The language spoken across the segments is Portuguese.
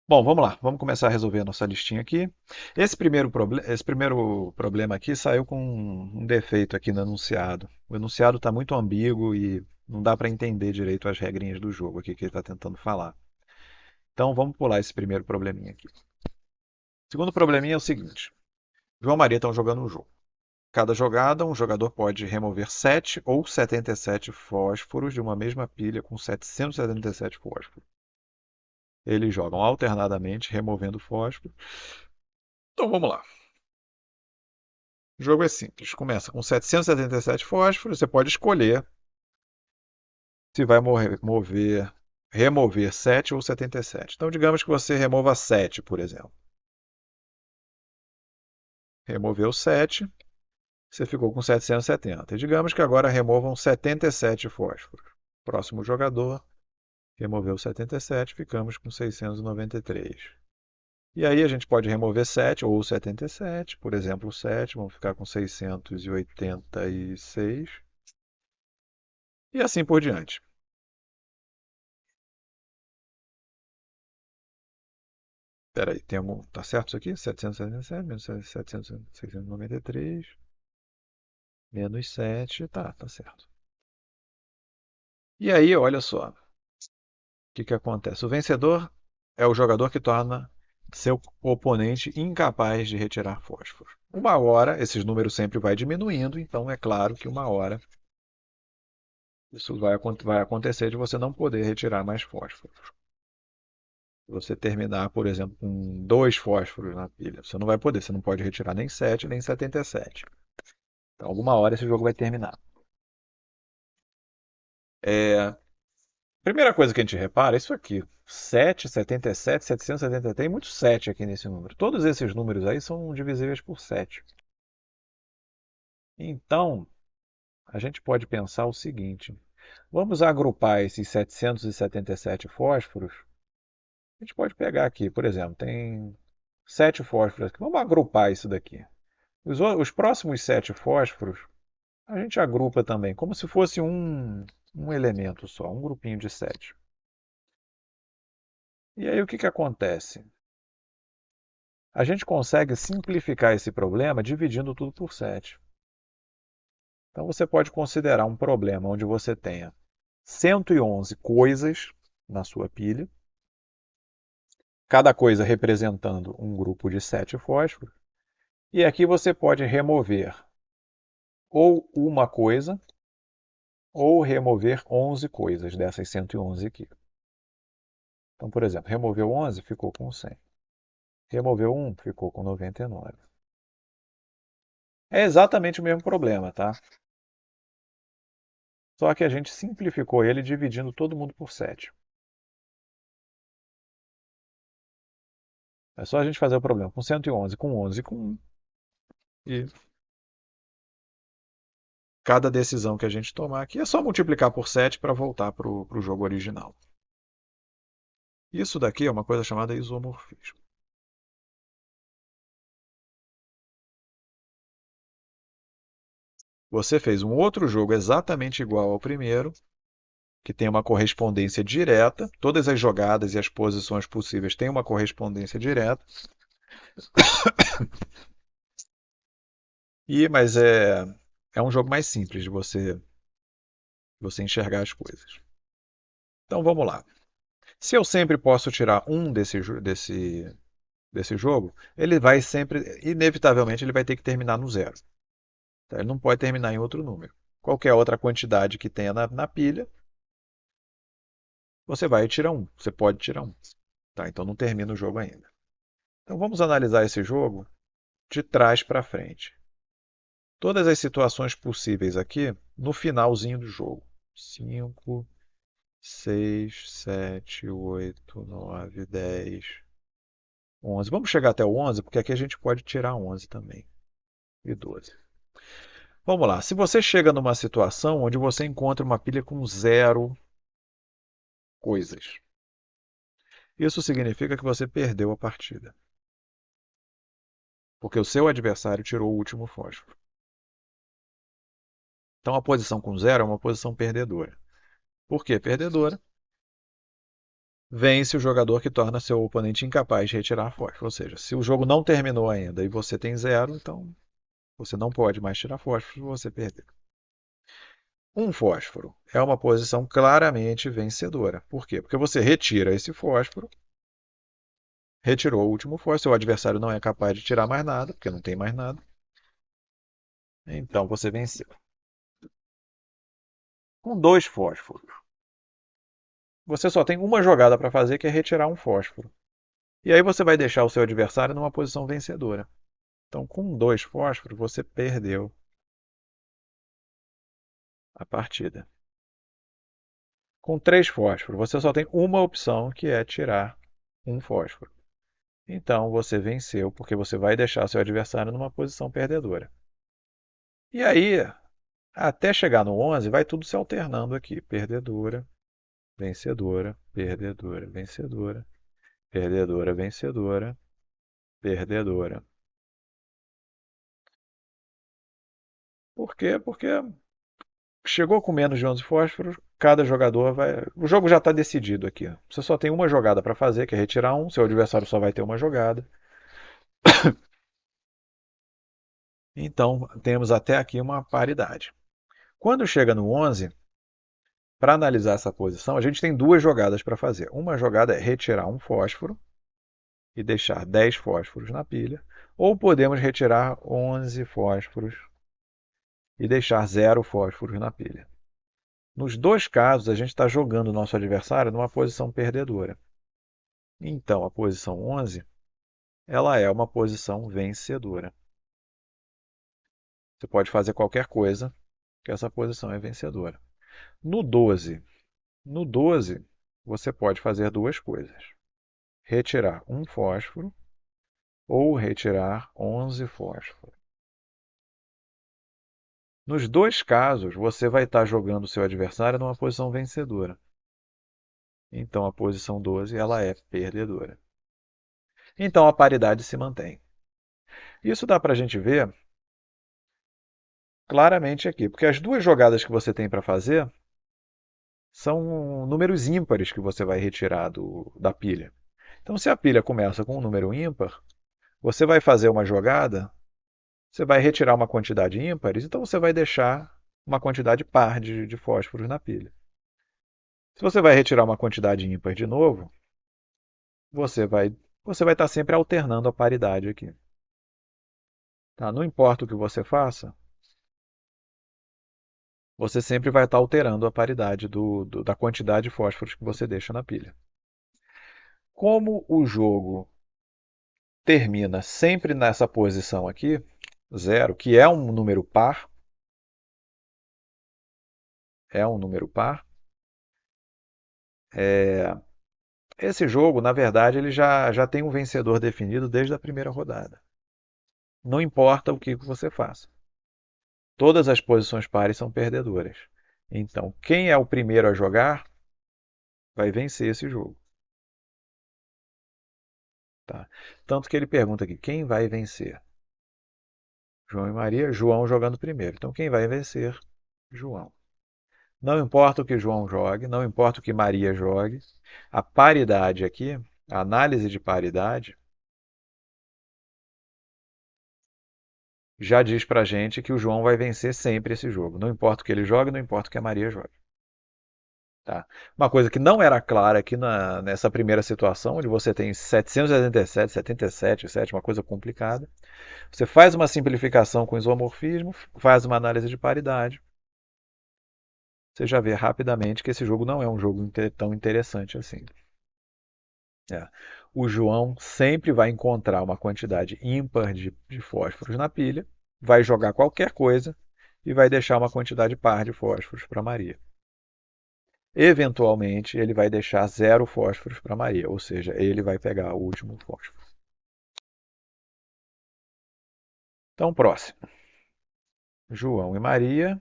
Bom, vamos lá. Vamos começar a resolver a nossa listinha aqui. Esse primeiro problema aqui saiu com um defeito aqui no enunciado. O enunciado está muito ambíguo e não dá para entender direito as regrinhas do jogo aqui que ele está tentando falar. Então vamos pular esse primeiro probleminha aqui. O segundo probleminha é o seguinte: João e Maria estão jogando um jogo. Cada jogada, um jogador pode remover 7 ou 77 fósforos de uma mesma pilha com 777 fósforos. Eles jogam alternadamente, removendo fósforo. Então vamos lá. O jogo é simples. Começa com 777 fósforos. Você pode escolher se vai remover 7 ou 77. Então, digamos que você remova 7, por exemplo. Removeu 7, você ficou com 770. E digamos que agora removam 77 fósforos. Próximo jogador removeu 77, ficamos com 693. E aí a gente pode remover 7 ou 77, por exemplo, 7, vamos ficar com 686. E assim por diante. Espera aí, temos, tá certo isso aqui? 777 menos 700, 693 menos 7, tá certo. E aí, olha só, o que acontece? O vencedor é o jogador que torna seu oponente incapaz de retirar fósforo. Uma hora, esses números sempre vai diminuindo, então é claro que uma hora isso vai acontecer de você não poder retirar mais fósforo. Se você terminar, por exemplo, com 2 fósforos na pilha, você não vai poder, você não pode retirar nem 7 nem 77. Então, alguma hora esse jogo vai terminar. Primeira coisa que a gente repara é isso aqui. 7, 77, 770, tem muito 7 aqui nesse número. Todos esses números aí são divisíveis por 7. Então, a gente pode pensar o seguinte: vamos agrupar esses 777 fósforos. A gente pode pegar aqui, por exemplo, tem 7 fósforos aqui. Vamos agrupar isso daqui. Os próximos 7 fósforos, a gente agrupa também, como se fosse um elemento só, um grupinho de 7. E aí o que acontece? A gente consegue simplificar esse problema dividindo tudo por 7. Então você pode considerar um problema onde você tenha 111 coisas na sua pilha, cada coisa representando um grupo de 7 fósforos, e aqui você pode remover ou uma coisa ou remover 11 coisas dessas 111 aqui. Então, por exemplo, removeu 11, ficou com 100. Removeu 1, ficou com 99. É exatamente o mesmo problema, tá? Só que a gente simplificou ele dividindo todo mundo por 7. É só a gente fazer o problema com 111, com 11 e com 1. E cada decisão que a gente tomar aqui é só multiplicar por 7 para voltar para o jogo original. Isso daqui é uma coisa chamada isomorfismo. Você fez um outro jogo exatamente igual ao primeiro, que tem uma correspondência direta. Todas as jogadas e as posições possíveis têm uma correspondência direta. Mas é um jogo mais simples de você enxergar as coisas. Então vamos lá. Se eu sempre posso tirar um desse jogo, ele vai sempre, inevitavelmente, ele vai ter que terminar no zero. Tá? Ele não pode terminar em outro número. Qualquer outra quantidade que tenha na pilha, você vai tirar um. Você pode tirar um. Tá? Então não termina o jogo ainda. Então vamos analisar esse jogo de trás para frente. Todas as situações possíveis aqui no finalzinho do jogo. 5, 6, 7, 8, 9, 10, 11. Vamos chegar até o 11, porque aqui a gente pode tirar 11 também. E 12. Vamos lá. Se você chega numa situação onde você encontra uma pilha com 0 coisas, isso significa que você perdeu a partida. Porque o seu adversário tirou o último fósforo. Então a posição com 0 é uma posição perdedora. Por que perdedora? vence o jogador que torna seu oponente incapaz de retirar fósforo. Ou seja, se o jogo não terminou ainda e você tem zero, então você não pode mais tirar fósforo, você perdeu. Um fósforo é uma posição claramente vencedora. Por quê? Porque você retira esse fósforo, retirou o último fósforo, seu adversário não é capaz de tirar mais nada, porque não tem mais nada. Então você venceu. Com dois fósforos, você só tem uma jogada para fazer, que é retirar um fósforo. E aí você vai deixar o seu adversário numa posição vencedora. Então, com dois fósforos, você perdeu a partida. Com três fósforos, você só tem uma opção, que é tirar um fósforo. Então, você venceu, porque você vai deixar seu adversário numa posição perdedora. E aí, até chegar no 11, vai tudo se alternando aqui. Perdedora, vencedora, perdedora, vencedora, perdedora, vencedora, perdedora. Por quê? Porque chegou com menos de 11 fósforos, cada jogador vai. O jogo já está decidido aqui. Você só tem uma jogada para fazer, que é retirar um. Seu adversário só vai ter uma jogada. Então, temos até aqui uma paridade. Quando chega no 11, para analisar essa posição, a gente tem duas jogadas para fazer. Uma jogada é retirar um fósforo e deixar 10 fósforos na pilha, ou podemos retirar 11 fósforos e deixar 0 fósforos na pilha. Nos dois casos, a gente está jogando o nosso adversário numa posição perdedora. Então, a posição 11, ela é uma posição vencedora. Você pode fazer qualquer coisa, que essa posição é vencedora. No 12, no 12, você pode fazer duas coisas: retirar um fósforo ou retirar 11 fósforos. Nos dois casos, você vai estar jogando o seu adversário numa posição vencedora. Então, a posição 12, ela é perdedora. Então, a paridade se mantém. Isso dá para a gente ver claramente aqui, porque as duas jogadas que você tem para fazer são números ímpares que você vai retirar da pilha. Então, se a pilha começa com um número ímpar, você vai fazer uma jogada, você vai retirar uma quantidade ímpar, então você vai deixar uma quantidade par de fósforos na pilha. Se você vai retirar uma quantidade ímpar de novo, você vai, você vai estar sempre alternando a paridade aqui. Tá? Não importa o que você faça, você sempre vai estar alterando a paridade da quantidade de fósforos que você deixa na pilha. Como o jogo termina sempre nessa posição aqui, zero, que é um número par, esse jogo, na verdade, ele já tem um vencedor definido desde a primeira rodada. Não importa o que você faça. Todas as posições pares são perdedoras. Então, quem é o primeiro a jogar vai vencer esse jogo. Tá? Tanto que ele pergunta aqui, quem vai vencer? João e Maria, João jogando primeiro. Então, quem vai vencer? João. Não importa o que João jogue, não importa o que Maria jogue, a paridade aqui, a análise de paridade, já diz pra gente que o João vai vencer sempre esse jogo. Não importa o que ele jogue, não importa o que a Maria jogue. Tá? Uma coisa que não era clara aqui nessa primeira situação, onde você tem 787, 77, 7, uma coisa complicada. Você faz uma simplificação com isomorfismo, faz uma análise de paridade. Você já vê rapidamente que esse jogo não é um jogo tão interessante assim. É. O João sempre vai encontrar uma quantidade ímpar de fósforos na pilha, vai jogar qualquer coisa e vai deixar uma quantidade par de fósforos para Maria. Eventualmente, ele vai deixar 0 fósforos para Maria, ou seja, ele vai pegar o último fósforo. Então, próximo. João e Maria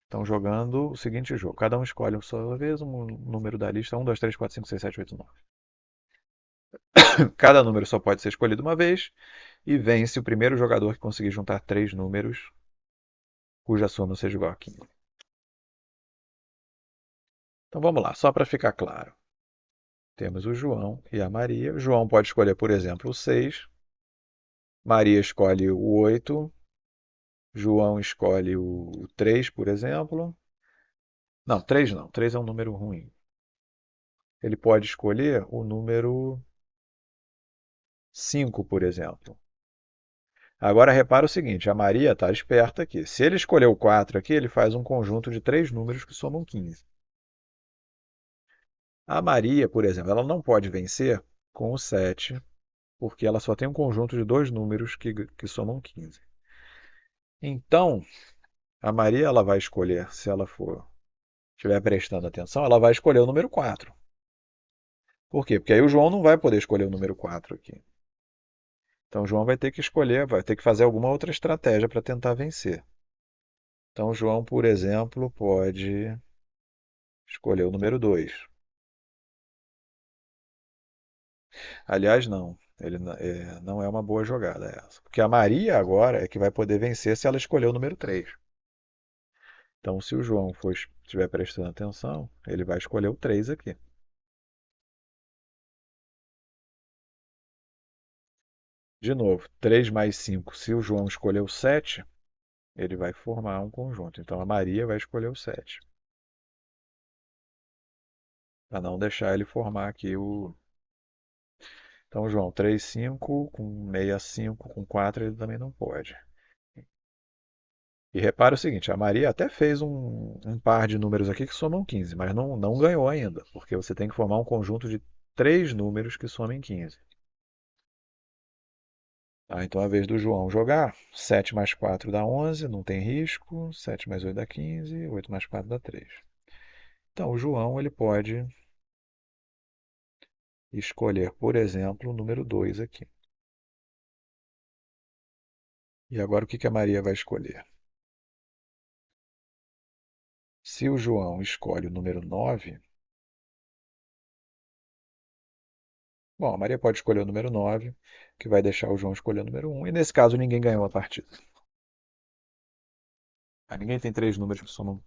estão jogando o seguinte jogo. Cada um escolhe, por sua vez, um número da lista: 1, 2, 3, 4, 5, 6, 7, 8, 9. Cada número só pode ser escolhido uma vez e vence o primeiro jogador que conseguir juntar 3 números cuja soma seja igual a 15. Então vamos lá, só para ficar claro. Temos o João e a Maria. O João pode escolher, por exemplo, o 6. Maria escolhe o 8. João escolhe o 3, por exemplo. Não, 3 não. 3 é um número ruim. Ele pode escolher o número 5, por exemplo. Agora repara o seguinte, a Maria está esperta aqui. Se ele escolher o 4 aqui, ele faz um conjunto de três números que somam 15. A Maria, por exemplo, ela não pode vencer com o 7, porque ela só tem um conjunto de dois números que somam 15. Então, a Maria ela vai escolher, se ela for estiver prestando atenção, ela vai escolher o número 4. Por quê? Porque aí o João não vai poder escolher o número 4 aqui. Então o João vai ter que escolher, vai ter que fazer alguma outra estratégia para tentar vencer. Então o João, por exemplo, pode escolher o número 2. Aliás, não. Não é uma boa jogada essa. Porque a Maria agora é que vai poder vencer se ela escolher o número 3. Então, se o João estiver prestando atenção, ele vai escolher o 3 aqui. De novo, 3 mais 5. Se o João escolher o 7, ele vai formar um conjunto. Então, a Maria vai escolher o 7. Para não deixar ele formar aqui o. Então, João, 3, 5, com 6, 5, com 4, ele também não pode. E repara o seguinte, a Maria até fez um par de números aqui que somam 15, mas não ganhou ainda, porque você tem que formar um conjunto de três números que somem 15. Então é a vez do João jogar. 7 mais 4 dá 11, não tem risco. 7 mais 8 dá 15, 8 mais 4 dá 3. Então o João ele pode escolher, por exemplo, o número 2 aqui. E agora o que a Maria vai escolher? Se o João escolhe o número 9, bom, a Maria pode escolher o número 9, que vai deixar o João escolher o número 1, e nesse caso ninguém ganhou a partida. Ninguém tem três números que somam.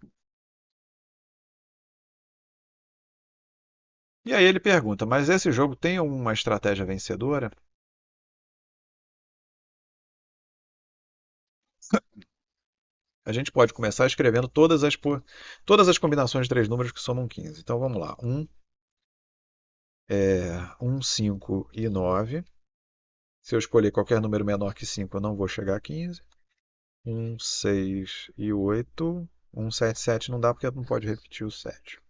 E aí ele pergunta, mas esse jogo tem uma estratégia vencedora? A gente pode começar escrevendo todas as combinações de três números que somam 15. Então vamos lá. 1, 5 e 9. Se eu escolher qualquer número menor que 5, eu não vou chegar a 15. 1, 6 e 8. 1, 7, 7 não dá porque não pode repetir o 7.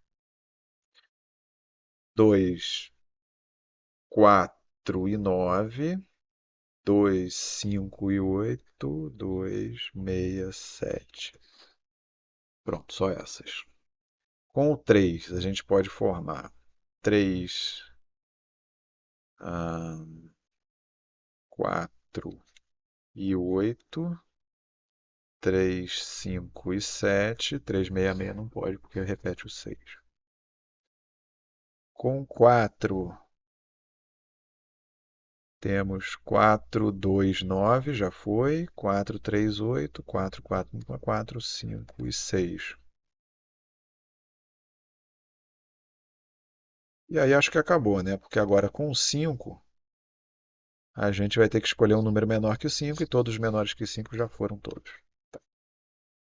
2, 4 e 9. 2, 5 e 8. 2, 6, 7. Pronto, só essas. Com o 3, a gente pode formar 3, 4 e 8, 3, 5 e 7, 3, 6, 6 não pode porque repete o 6. Com 4, temos 4, 2, 9, já foi, 4, 3, 8, 4, 4, 4, 5 e 6. E aí acho que acabou, né? Porque agora com o 5, a gente vai ter que escolher um número menor que o 5 e todos os menores que 5 já foram todos.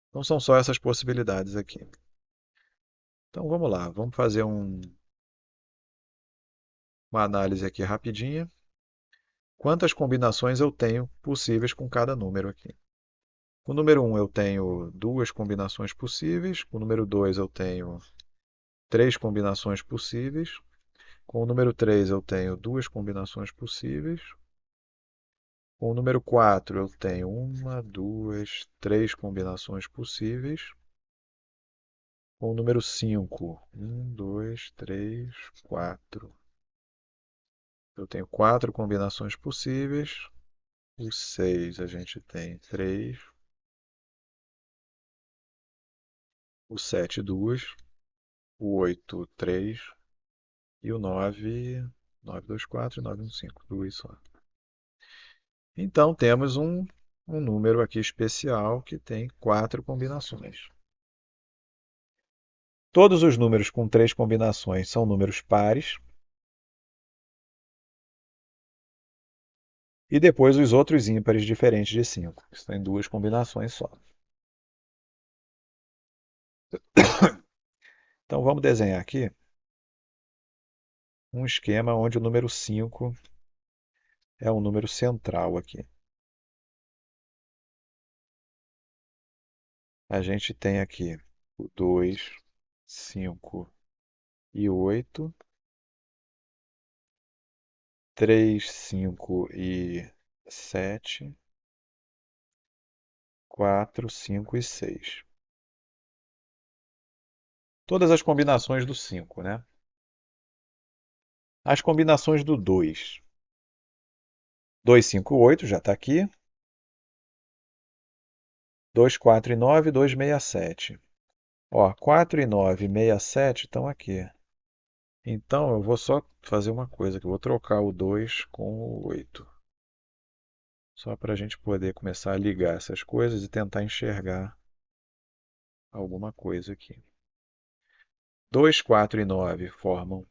Então são só essas possibilidades aqui. Então vamos lá, vamos fazer uma análise aqui rapidinha. Quantas combinações eu tenho possíveis com cada número aqui? Com o número 1 eu tenho duas combinações possíveis, com o número 2 eu tenho três combinações possíveis, com o número 3 eu tenho duas combinações possíveis, com o número 4 eu tenho uma, duas, três combinações possíveis, com o número 5, um, dois, três, quatro. Eu tenho quatro combinações possíveis. O 6 a gente tem 3. O 7 2. O 8 3. E o 9, 9 2 4 e 9 1 5. Duas só. Então temos um número aqui especial que tem quatro combinações. Todos os números com três combinações são números pares. E depois os outros ímpares diferentes de 5. Isso tem duas combinações só. Então vamos desenhar aqui um esquema onde o número 5 é um número central aqui. A gente tem aqui o 2, 5 e 8, 3, 5 e 7, 4, 5 e 6. Todas as combinações do 5, né? As combinações do 2. 2, 5, 8 já está aqui. 2, 4 e 9, 2, 6, 7. Ó, 4 e 9 e 6, 7 estão aqui. Então eu vou só fazer uma coisa, que eu vou trocar o 2 com o 8. Só para a gente poder começar a ligar essas coisas e tentar enxergar alguma coisa aqui. 2, 4 e 9 formam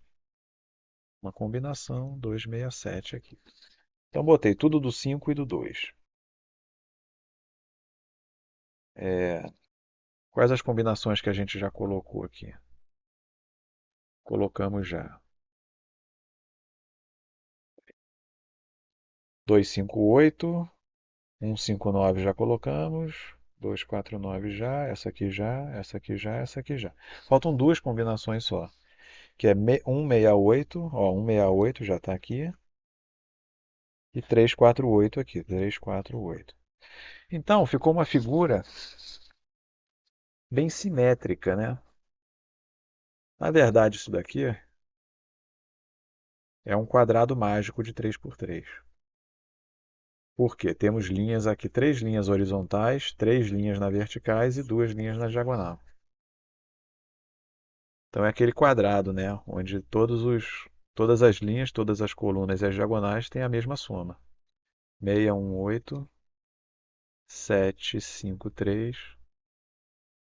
uma combinação, 2, 6, 7 aqui. Então botei tudo do 5 e do 2. Quais as combinações que a gente já colocou aqui? Colocamos já 2, 5, 8, 1, 5, 9 já colocamos, 2, 4, 9 já, essa aqui já, essa aqui já, essa aqui já. Faltam duas combinações só, que é 168, ó, 168 já está aqui, e 348 aqui, 348. Então, ficou uma figura bem simétrica, né? Na verdade, isso daqui é um quadrado mágico de 3 por 3. Por quê? Temos linhas aqui, três linhas horizontais, três linhas na verticais e duas linhas na diagonal. Então é aquele quadrado, né, onde todas as linhas, todas as colunas e as diagonais têm a mesma soma. 618, 753,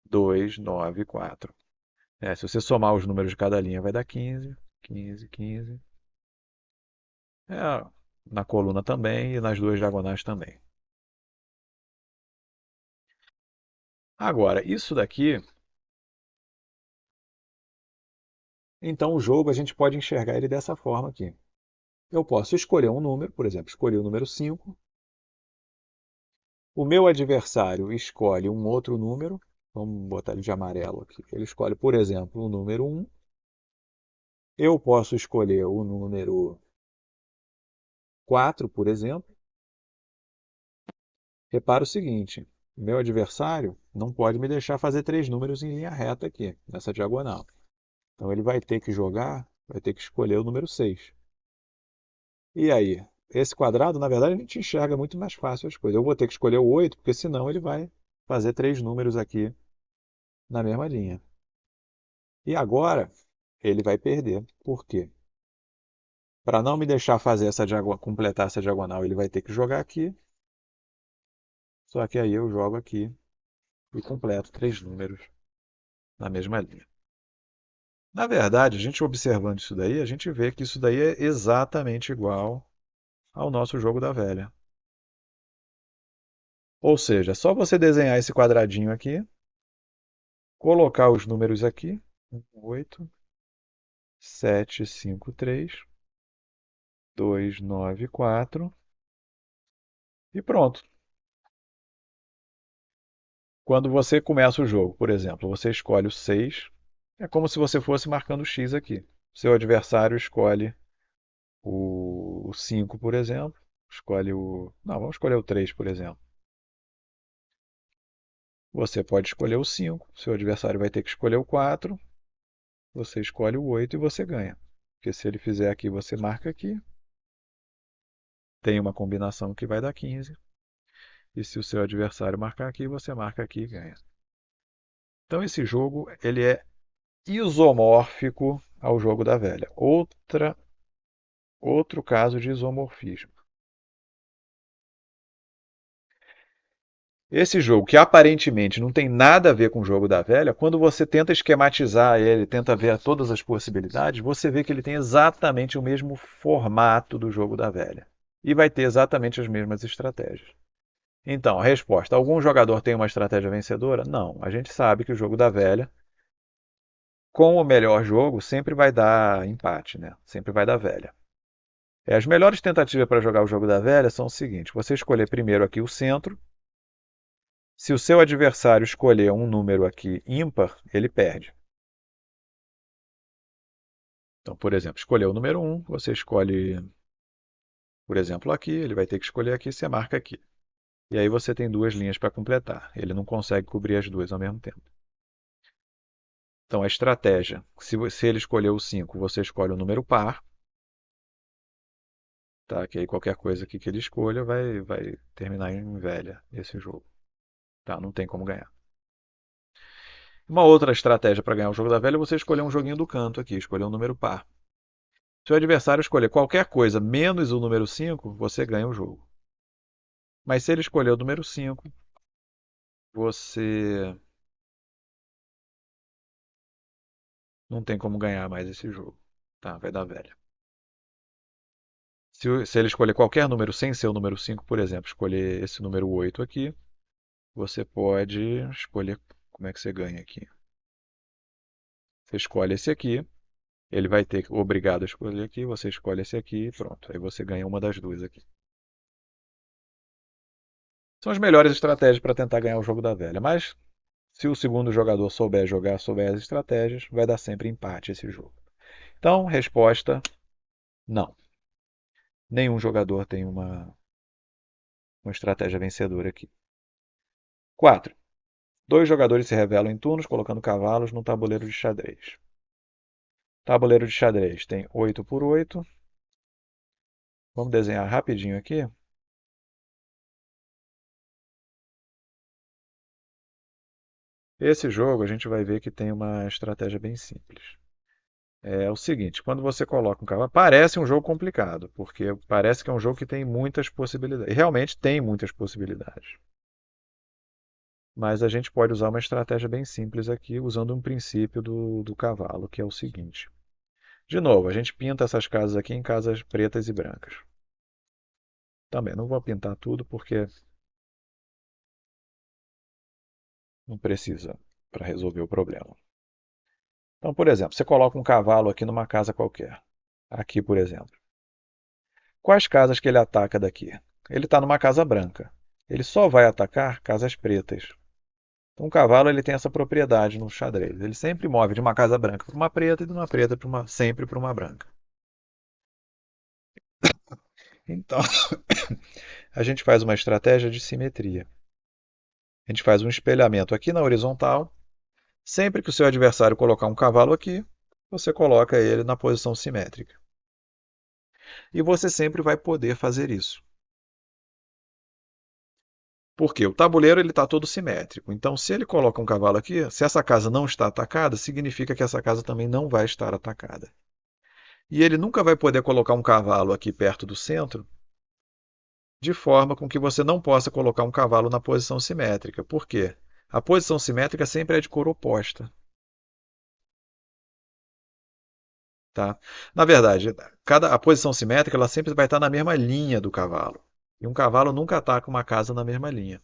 294. Se você somar os números de cada linha vai dar 15, 15, 15. Na coluna também e nas duas diagonais também. Agora, isso daqui, então o jogo a gente pode enxergar ele dessa forma aqui. Eu posso escolher um número, por exemplo, escolher o número 5. O meu adversário escolhe um outro número, vamos botar ele de amarelo aqui. Ele escolhe, por exemplo, o número 1. Eu posso escolher o número 4, por exemplo. Repara o seguinte, o meu adversário não pode me deixar fazer três números em linha reta aqui, nessa diagonal. Então ele vai ter que jogar, vai ter que escolher o número 6. E aí? Esse quadrado, na verdade, a gente enxerga muito mais fácil as coisas. Eu vou ter que escolher o 8, porque senão ele vai fazer três números aqui na mesma linha. E agora ele vai perder. Por quê? Para não me deixar fazer completar essa diagonal, ele vai ter que jogar aqui. Só que aí eu jogo aqui e completo três números na mesma linha. Na verdade, a gente observando isso daí, a gente vê que isso daí é exatamente igual ao nosso jogo da velha. Ou seja, é só você desenhar esse quadradinho aqui, colocar os números aqui, 8, 7, 5, 3, 2, 9, 4 e pronto. Quando você começa o jogo, por exemplo, você escolhe o 6, é como se você fosse marcando o X aqui. Seu adversário escolhe o 5, por exemplo. Escolhe o. Não, vamos escolher o 3, por exemplo. Você pode escolher o 5. Seu adversário vai ter que escolher o 4. Você escolhe o 8 e você ganha. Porque se ele fizer aqui, você marca aqui. Tem uma combinação que vai dar 15. E se o seu adversário marcar aqui, você marca aqui e ganha. Então esse jogo ele é isomórfico ao jogo da velha. Outro caso de isomorfismo. Esse jogo, que aparentemente não tem nada a ver com o jogo da velha, quando você tenta esquematizar ele, tenta ver todas as possibilidades, você vê que ele tem exatamente o mesmo formato do jogo da velha. e vai ter exatamente as mesmas estratégias. Então, a resposta: algum jogador tem uma estratégia vencedora? Não. A gente sabe que o jogo da velha, com o melhor jogo, sempre vai dar empate, né? Sempre vai dar velha. As melhores tentativas para jogar o jogo da velha são o seguinte: você escolher primeiro aqui o centro. Se o seu adversário escolher um número aqui ímpar, ele perde. Então, por exemplo, escolheu o número um, você escolhe, por exemplo, aqui, ele vai ter que escolher aqui, você marca aqui. E aí você tem duas linhas para completar. Ele não consegue cobrir as duas ao mesmo tempo. Então, a estratégia: se ele escolher o 5, você escolhe o número par, tá? Que aí qualquer coisa aqui que ele escolha vai terminar em velha esse jogo. Tá? Não tem como ganhar. Uma outra estratégia para ganhar o jogo da velha é você escolher um joguinho do canto aqui, escolher um número par. Se o adversário escolher qualquer coisa menos o número 5, você ganha o jogo. Mas se ele escolher o número 5, você não tem como ganhar mais esse jogo. Tá? Vai dar velha. Se ele escolher qualquer número sem ser o número 5, por exemplo, escolher esse número 8 aqui, você pode escolher como é que você ganha aqui. Você escolhe esse aqui, ele vai ter obrigado a escolher aqui, você escolhe esse aqui e pronto. Aí você ganha uma das duas aqui. São as melhores estratégias para tentar ganhar o jogo da velha. Mas se o segundo jogador souber jogar, souber as estratégias, vai dar sempre empate esse jogo. Então, resposta: não. Nenhum jogador tem uma estratégia vencedora aqui. 4. Dois jogadores se revelam em turnos colocando cavalos no tabuleiro de xadrez. Tabuleiro de xadrez tem 8 por 8. Vamos desenhar rapidinho aqui. Esse jogo a gente vai ver que tem uma estratégia bem simples. É o seguinte: quando você coloca um cavalo, parece um jogo complicado, porque parece que é um jogo que tem muitas possibilidades. E realmente tem muitas possibilidades. Mas a gente pode usar uma estratégia bem simples aqui, usando um princípio do cavalo, que é o seguinte. De novo, a gente pinta essas casas aqui em casas pretas e brancas. Também não vou pintar tudo porque não precisa para resolver o problema. Então, por exemplo, você coloca um cavalo aqui numa casa qualquer. Aqui, por exemplo. Quais casas que ele ataca daqui? Ele está numa casa branca. Ele só vai atacar casas pretas. Então, o cavalo ele tem essa propriedade no xadrez. Ele sempre move de uma casa branca para uma preta e de uma preta para sempre para uma branca. Então, a gente faz uma estratégia de simetria. A gente faz um espelhamento aqui na horizontal. Sempre que o seu adversário colocar um cavalo aqui, você coloca ele na posição simétrica. E você sempre vai poder fazer isso. Porque o tabuleiro ele está todo simétrico. Então, se ele coloca um cavalo aqui, se essa casa não está atacada, significa que essa casa também não vai estar atacada. E ele nunca vai poder colocar um cavalo aqui perto do centro, de forma com que você não possa colocar um cavalo na posição simétrica. Por quê? A posição simétrica sempre é de cor oposta. Tá? Na verdade, a posição simétrica ela sempre vai estar na mesma linha do cavalo. E um cavalo nunca ataca uma casa na mesma linha.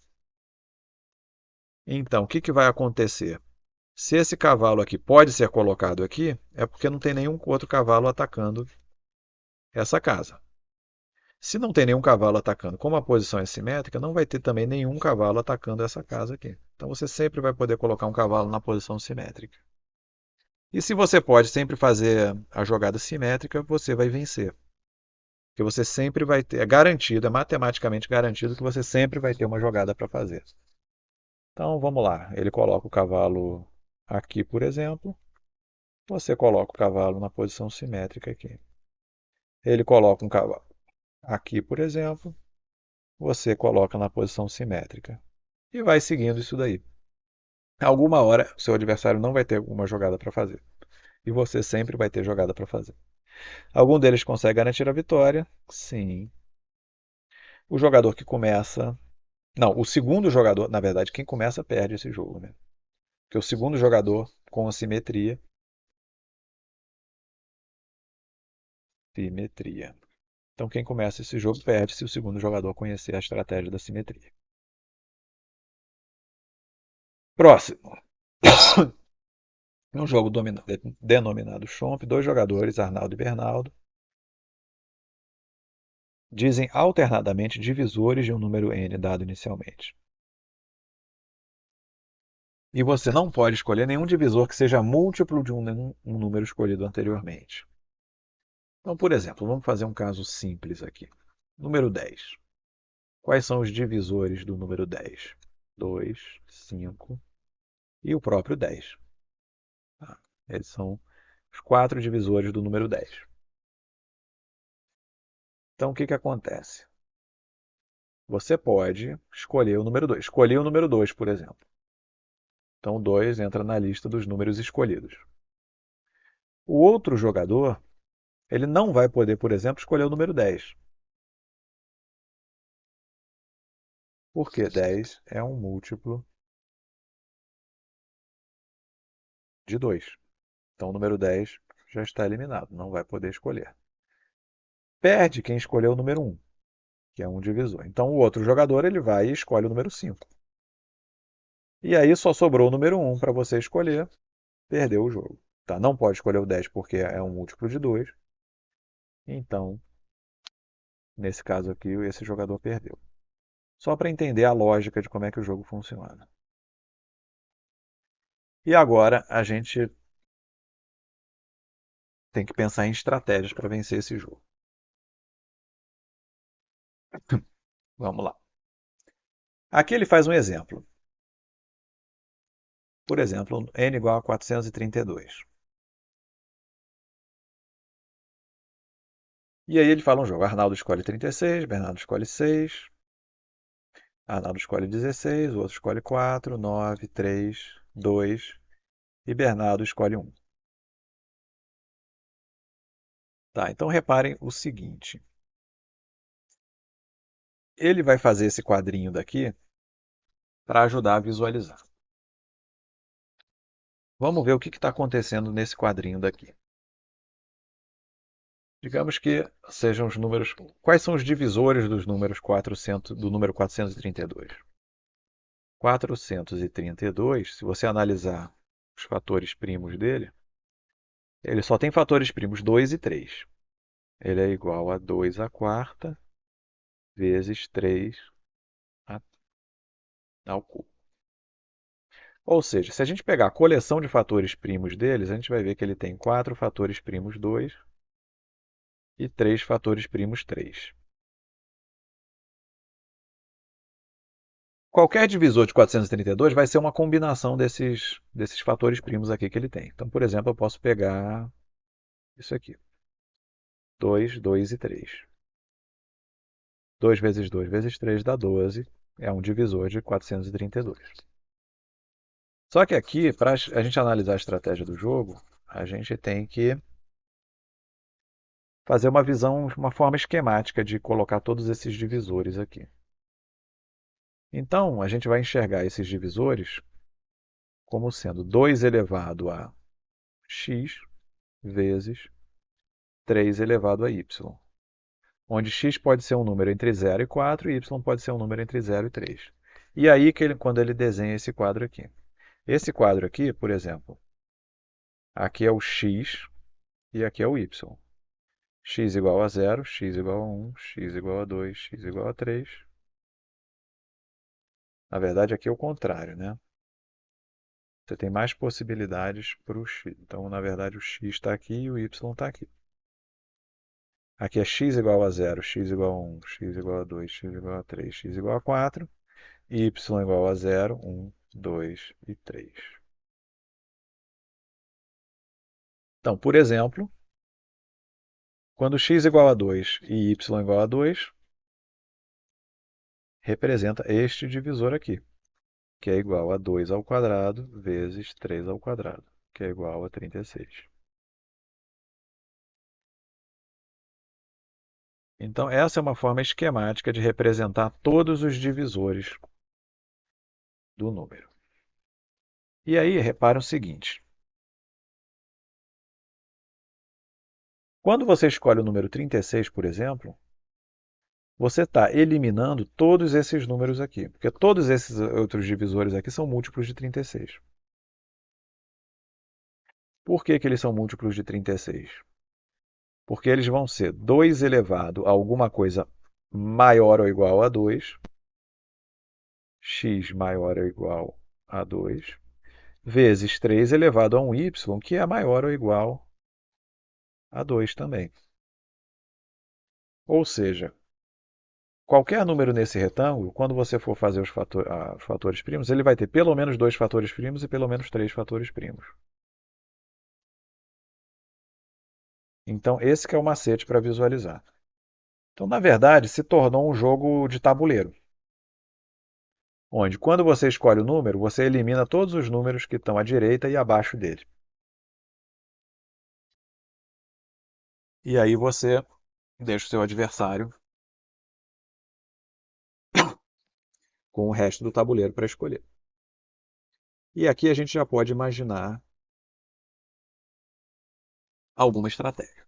Então, o que, que vai acontecer? Se esse cavalo aqui pode ser colocado aqui, é porque não tem nenhum outro cavalo atacando essa casa. Se não tem nenhum cavalo atacando, como a posição é simétrica, não vai ter também nenhum cavalo atacando essa casa aqui. Então você sempre vai poder colocar um cavalo na posição simétrica. E se você pode sempre fazer a jogada simétrica, você vai vencer. Porque você sempre vai ter, é garantido, é matematicamente garantido que você sempre vai ter uma jogada para fazer. Então vamos lá, ele coloca o cavalo aqui, por exemplo, você coloca o cavalo na posição simétrica aqui. Ele coloca um cavalo aqui, por exemplo, você coloca na posição simétrica. E vai seguindo isso daí. Alguma hora, o seu adversário não vai ter alguma jogada para fazer. E você sempre vai ter jogada para fazer. Algum deles consegue garantir a vitória? Sim. O jogador que começa. Não, o segundo jogador, na verdade, quem começa perde esse jogo, né? Porque o segundo jogador com a simetria. Então quem começa esse jogo perde se o segundo jogador conhecer a estratégia da simetria. Próximo. Um jogo denominado Chomp, dois jogadores, Arnaldo e Bernaldo, dizem alternadamente divisores de um número n dado inicialmente. E você não pode escolher nenhum divisor que seja múltiplo de um número escolhido anteriormente. Então, por exemplo, vamos fazer um caso simples aqui. Número 10. Quais são os divisores do número 10? 2, 5 e o próprio 10. Tá? Eles são os quatro divisores do número 10. Então, o que acontece? Você pode escolher o número 2. Escolhi o número 2, por exemplo. Então, o 2 entra na lista dos números escolhidos. O outro jogador, ele não vai poder, por exemplo, escolher o número 10. Porque 10 é um múltiplo de 2. Então, o número 10 já está eliminado, não vai poder escolher. Perde quem escolheu o número 1, que é um divisor. Então, o outro jogador ele vai e escolhe o número 5. E aí só sobrou o número 1 para você escolher, perdeu o jogo. Tá? Não pode escolher o 10 porque é um múltiplo de 2. Então, nesse caso aqui, esse jogador perdeu. Só para entender a lógica de como é que o jogo funciona. E agora a gente tem que pensar em estratégias para vencer esse jogo. Vamos lá. Aqui ele faz um exemplo. Por exemplo, n igual a 432. E aí ele fala um jogo. Arnaldo escolhe 36, Bernardo escolhe 6, Arnaldo escolhe 16, o outro escolhe 4, 9, 3, 2 e Bernardo escolhe 1. Tá, então reparem o seguinte. Ele vai fazer esse quadrinho daqui para ajudar a visualizar. Vamos ver o que está acontecendo nesse quadrinho daqui. Digamos que sejam os números. Quais são os divisores dos números 400, do número 432? 432, se você analisar os fatores primos dele, ele só tem fatores primos 2 e 3. Ele é igual a 2 à quarta vezes 3 ao cubo. Ou seja, se a gente pegar a coleção de fatores primos deles, a gente vai ver que ele tem 4 fatores primos 2 e 3 fatores primos 3. Qualquer divisor de 432 vai ser uma combinação desses fatores primos aqui que ele tem. Então, por exemplo, eu posso pegar isso aqui. 2, 2 e 3. 2 vezes 2 vezes 3 dá 12. É um divisor de 432. Só que aqui, para a gente analisar a estratégia do jogo, a gente tem que fazer uma visão, uma forma esquemática de colocar todos esses divisores aqui. Então, a gente vai enxergar esses divisores como sendo 2 elevado a x vezes 3 elevado a y, onde x pode ser um número entre 0 e 4 e y pode ser um número entre 0 e 3. E aí que quando ele desenha esse quadro aqui. Esse quadro aqui, por exemplo, aqui é o x e aqui é o y. X igual a 0, x igual a 1, x igual a 2, x igual a 3. Na verdade, aqui é o contrário, né? Você tem mais possibilidades para o x. Então, na verdade, o x está aqui e o y está aqui. Aqui é x igual a 0, x igual a 1, x igual a 2, x igual a 3, x igual a 4. Y igual a 0, 1, 2 e 3. Então, por exemplo, quando x igual a 2 e y igual a 2, representa este divisor aqui, que é igual a 2 ao quadrado vezes 3 ao quadrado, que é igual a 36. Então, essa é uma forma esquemática de representar todos os divisores do número. E aí, repare o seguinte. Quando você escolhe o número 36, por exemplo, você está eliminando todos esses números aqui, porque todos esses outros divisores aqui são múltiplos de 36. Por que que eles são múltiplos de 36? Porque eles vão ser 2 elevado a alguma coisa maior ou igual a 2, x maior ou igual a 2, vezes 3 elevado a um y, que é maior ou igual a 2 também. Ou seja, qualquer número nesse retângulo, quando você for fazer os fatores primos, ele vai ter pelo menos 2 fatores primos e pelo menos 3 fatores primos. Então, esse que é o macete para visualizar. Então, na verdade, se tornou um jogo de tabuleiro, onde quando você escolhe o número, você elimina todos os números que estão à direita e abaixo dele. E aí você deixa o seu adversário com o resto do tabuleiro para escolher. E aqui a gente já pode imaginar alguma estratégia.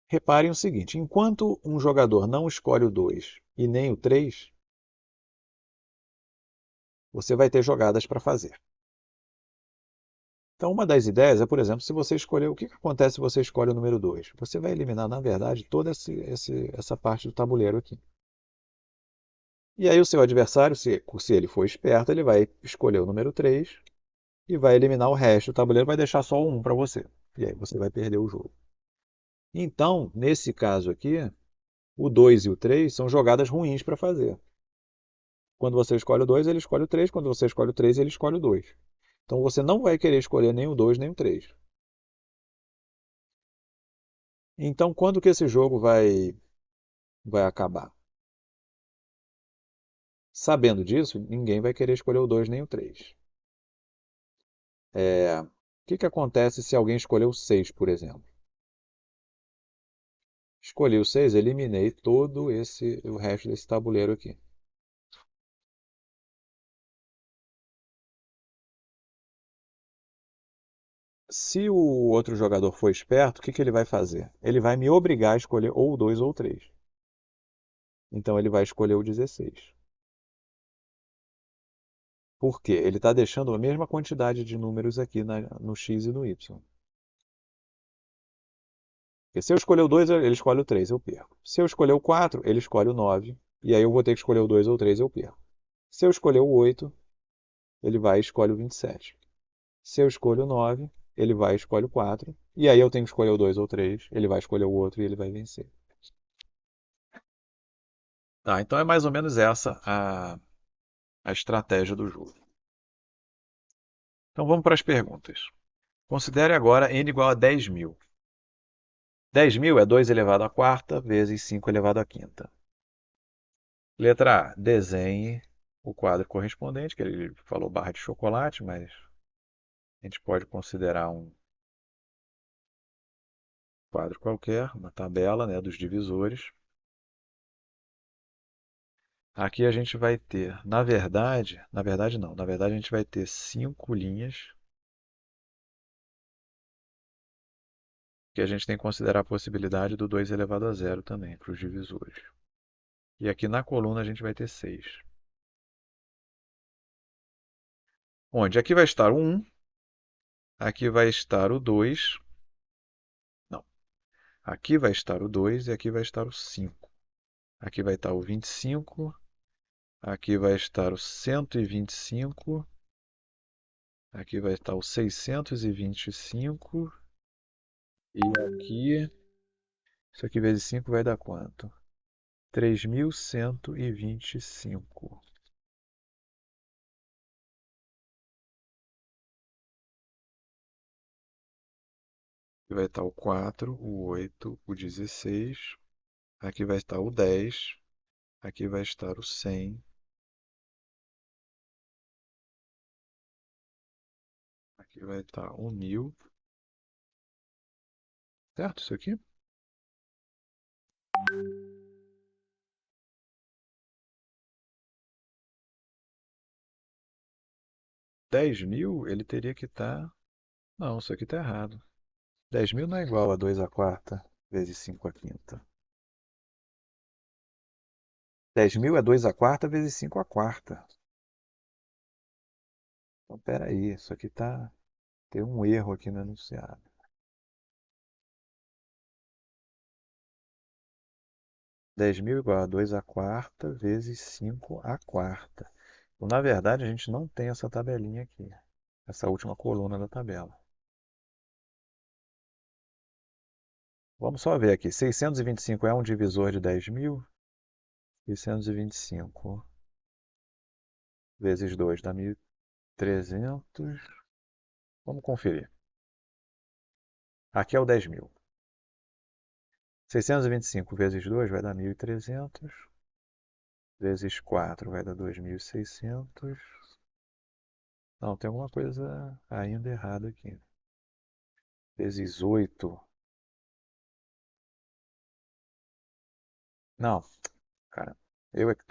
Reparem o seguinte: enquanto um jogador não escolhe o 2 e nem o 3, você vai ter jogadas para fazer. Então, uma das ideias é, por exemplo, se você escolher, o que acontece se você escolhe o número 2? Você vai eliminar, na verdade, toda essa parte do tabuleiro aqui. E aí o seu adversário, se ele for esperto, ele vai escolher o número 3 e vai eliminar o resto do tabuleiro, vai deixar só o 1 para você. E aí você vai perder o jogo. Então, nesse caso aqui, o 2 e o 3 são jogadas ruins para fazer. Quando você escolhe o 2, ele escolhe o 3. Quando você escolhe o 3, ele escolhe o 2. Então você não vai querer escolher nem o 2 nem o 3. Então, quando que esse jogo vai acabar? Sabendo disso, ninguém vai querer escolher o 2 nem o 3. O que acontece se alguém escolher o 6, por exemplo? Escolhi o 6, eliminei o resto desse tabuleiro aqui. Se o outro jogador for esperto, o que ele vai fazer? Ele vai me obrigar a escolher ou o 2 ou o 3. Então ele vai escolher o 16. Por quê? Ele está deixando a mesma quantidade de números aqui no x e no y. Porque se eu escolher o 2, ele escolhe o 3, eu perco. Se eu escolher o 4, ele escolhe o 9, e aí eu vou ter que escolher o 2 ou o 3, eu perco. Se eu escolher o 8, ele vai e escolhe o 27. Se eu escolho o 9, ele vai e escolhe o 4, e aí eu tenho que escolher o 2 ou o 3, ele vai escolher o outro e ele vai vencer. Tá, então é mais ou menos essa a estratégia do jogo. Então vamos para as perguntas. Considere agora n igual a 10.000. 10.000 é 2 elevado à quarta vezes 5 elevado à quinta. Letra A. Desenhe o quadro correspondente, que ele falou barra de chocolate, mas a gente pode considerar um quadro qualquer, uma tabela, né, dos divisores. Aqui a gente vai ter, na verdade não, na verdade a gente vai ter 5 linhas, que a gente tem que considerar a possibilidade do 2 elevado a zero também, para os divisores. E aqui na coluna a gente vai ter 6. Onde? Aqui vai estar o 1, aqui vai estar o 2, não, aqui vai estar o 2 e aqui vai estar o 5. Aqui vai estar o 25, aqui vai estar o 125, aqui vai estar o 625 e aqui, isso aqui vezes 5 vai dar quanto? 3.125. Aqui vai estar o 4, o 8, o 16. Aqui vai estar o 10. Aqui vai estar o 100. Aqui vai estar o 1.000. Certo isso aqui? 10.000 ele teria que estar... Não, isso aqui está errado. 10.000 não é igual a 2 à quarta vezes 5 à quinta. 10.000 é 2 a quarta vezes 5 a quarta. Então, peraí, isso aqui tem um erro aqui no enunciado. 10.000 igual a 2 a quarta vezes 5 a quarta. Então, na verdade, a gente não tem essa tabelinha aqui, essa última coluna da tabela. Vamos só ver aqui. 625 é um divisor de 10.000? 625 vezes 2 dá 1.300. Vamos conferir. Aqui é o 10.000. 625 vezes 2 vai dar 1.300. Vezes 4 vai dar 2.600. Não, tem alguma coisa ainda errada aqui. Vezes 8. Não, cara, eu é que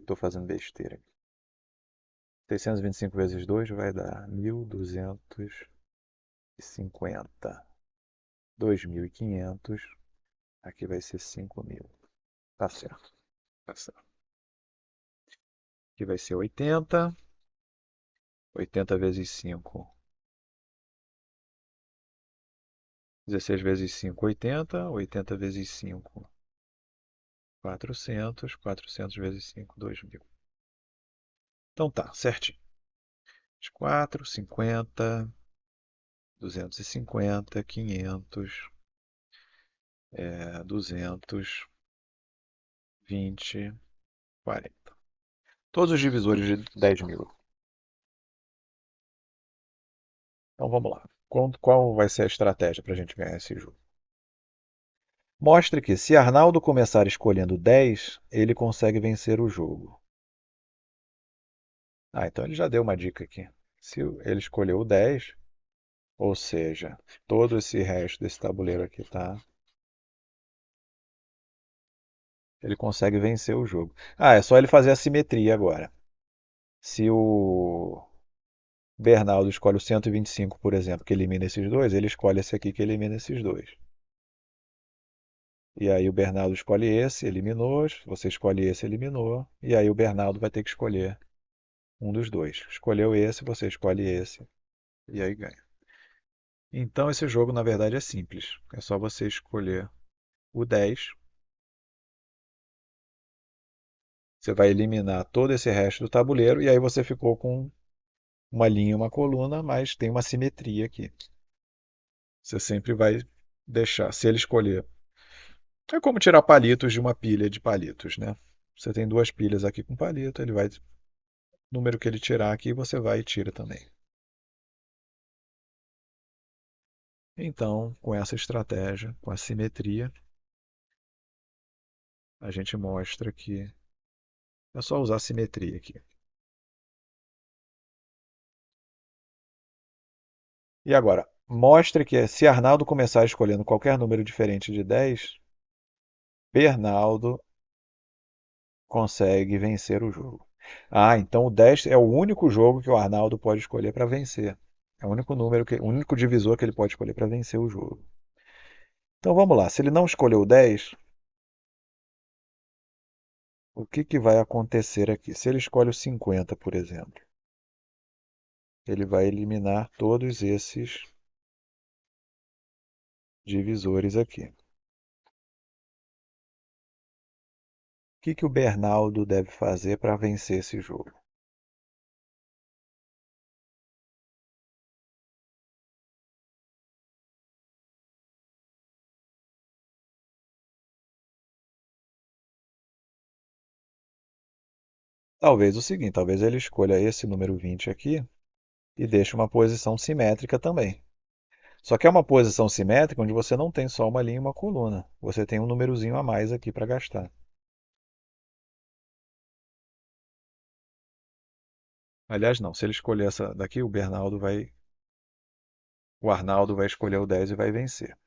tô fazendo besteira. 625 vezes 2 vai dar 1.250. 2.500. Aqui vai ser 5.000. Tá certo, tá certo. Aqui vai ser 80. 80 vezes 5. 16 vezes 5, 80. 80 vezes 5, 400. 400 vezes 5, 2.000. Então tá, certinho. 4, 50, 250, 500, 200, 20, 40. Todos os divisores de 10.000. Então vamos lá. Qual vai ser a estratégia para a gente ganhar esse jogo? Mostre que, se Arnaldo começar escolhendo 10, ele consegue vencer o jogo. Ah, então ele já deu uma dica aqui. Se ele escolheu o 10, ou seja, todo esse resto desse tabuleiro aqui tá, ele consegue vencer o jogo. Ah, é só ele fazer a simetria agora. Se o Bernardo escolhe o 125, por exemplo, que elimina esses dois, ele escolhe esse aqui que elimina esses dois. E aí o Bernardo escolhe esse, eliminou. Você escolhe esse, eliminou. E aí o Bernardo vai ter que escolher um dos dois. Escolheu esse, você escolhe esse. E aí ganha. Então esse jogo, na verdade, é simples. É só você escolher o 10. Você vai eliminar todo esse resto do tabuleiro. E aí você ficou com uma linha e uma coluna, mas tem uma simetria aqui. Você sempre vai deixar. Se ele escolher. É como tirar palitos de uma pilha de palitos, né? Você tem duas pilhas aqui com palito, ele vai. O número que ele tirar aqui, você vai e tira também. Então, com essa estratégia, com a simetria, a gente mostra que é só usar simetria aqui. E agora, mostre que se Arnaldo começar escolhendo qualquer número diferente de 10, Bernardo consegue vencer o jogo. Ah, então o 10 é o único jogo que o Arnaldo pode escolher para vencer. É o único número o único divisor que ele pode escolher para vencer o jogo. Então vamos lá, se ele não escolheu o 10, o que que vai acontecer aqui? Se ele escolhe o 50, por exemplo, ele vai eliminar todos esses divisores aqui. O que que o Bernardo deve fazer para vencer esse jogo? Talvez o seguinte, talvez ele escolha esse número 20 aqui e deixe uma posição simétrica também. Só que é uma posição simétrica onde você não tem só uma linha e uma coluna. Você tem um númerozinho a mais aqui para gastar. Aliás, não. Se ele escolher essa daqui, o Arnaldo vai escolher o 10 e vai vencer.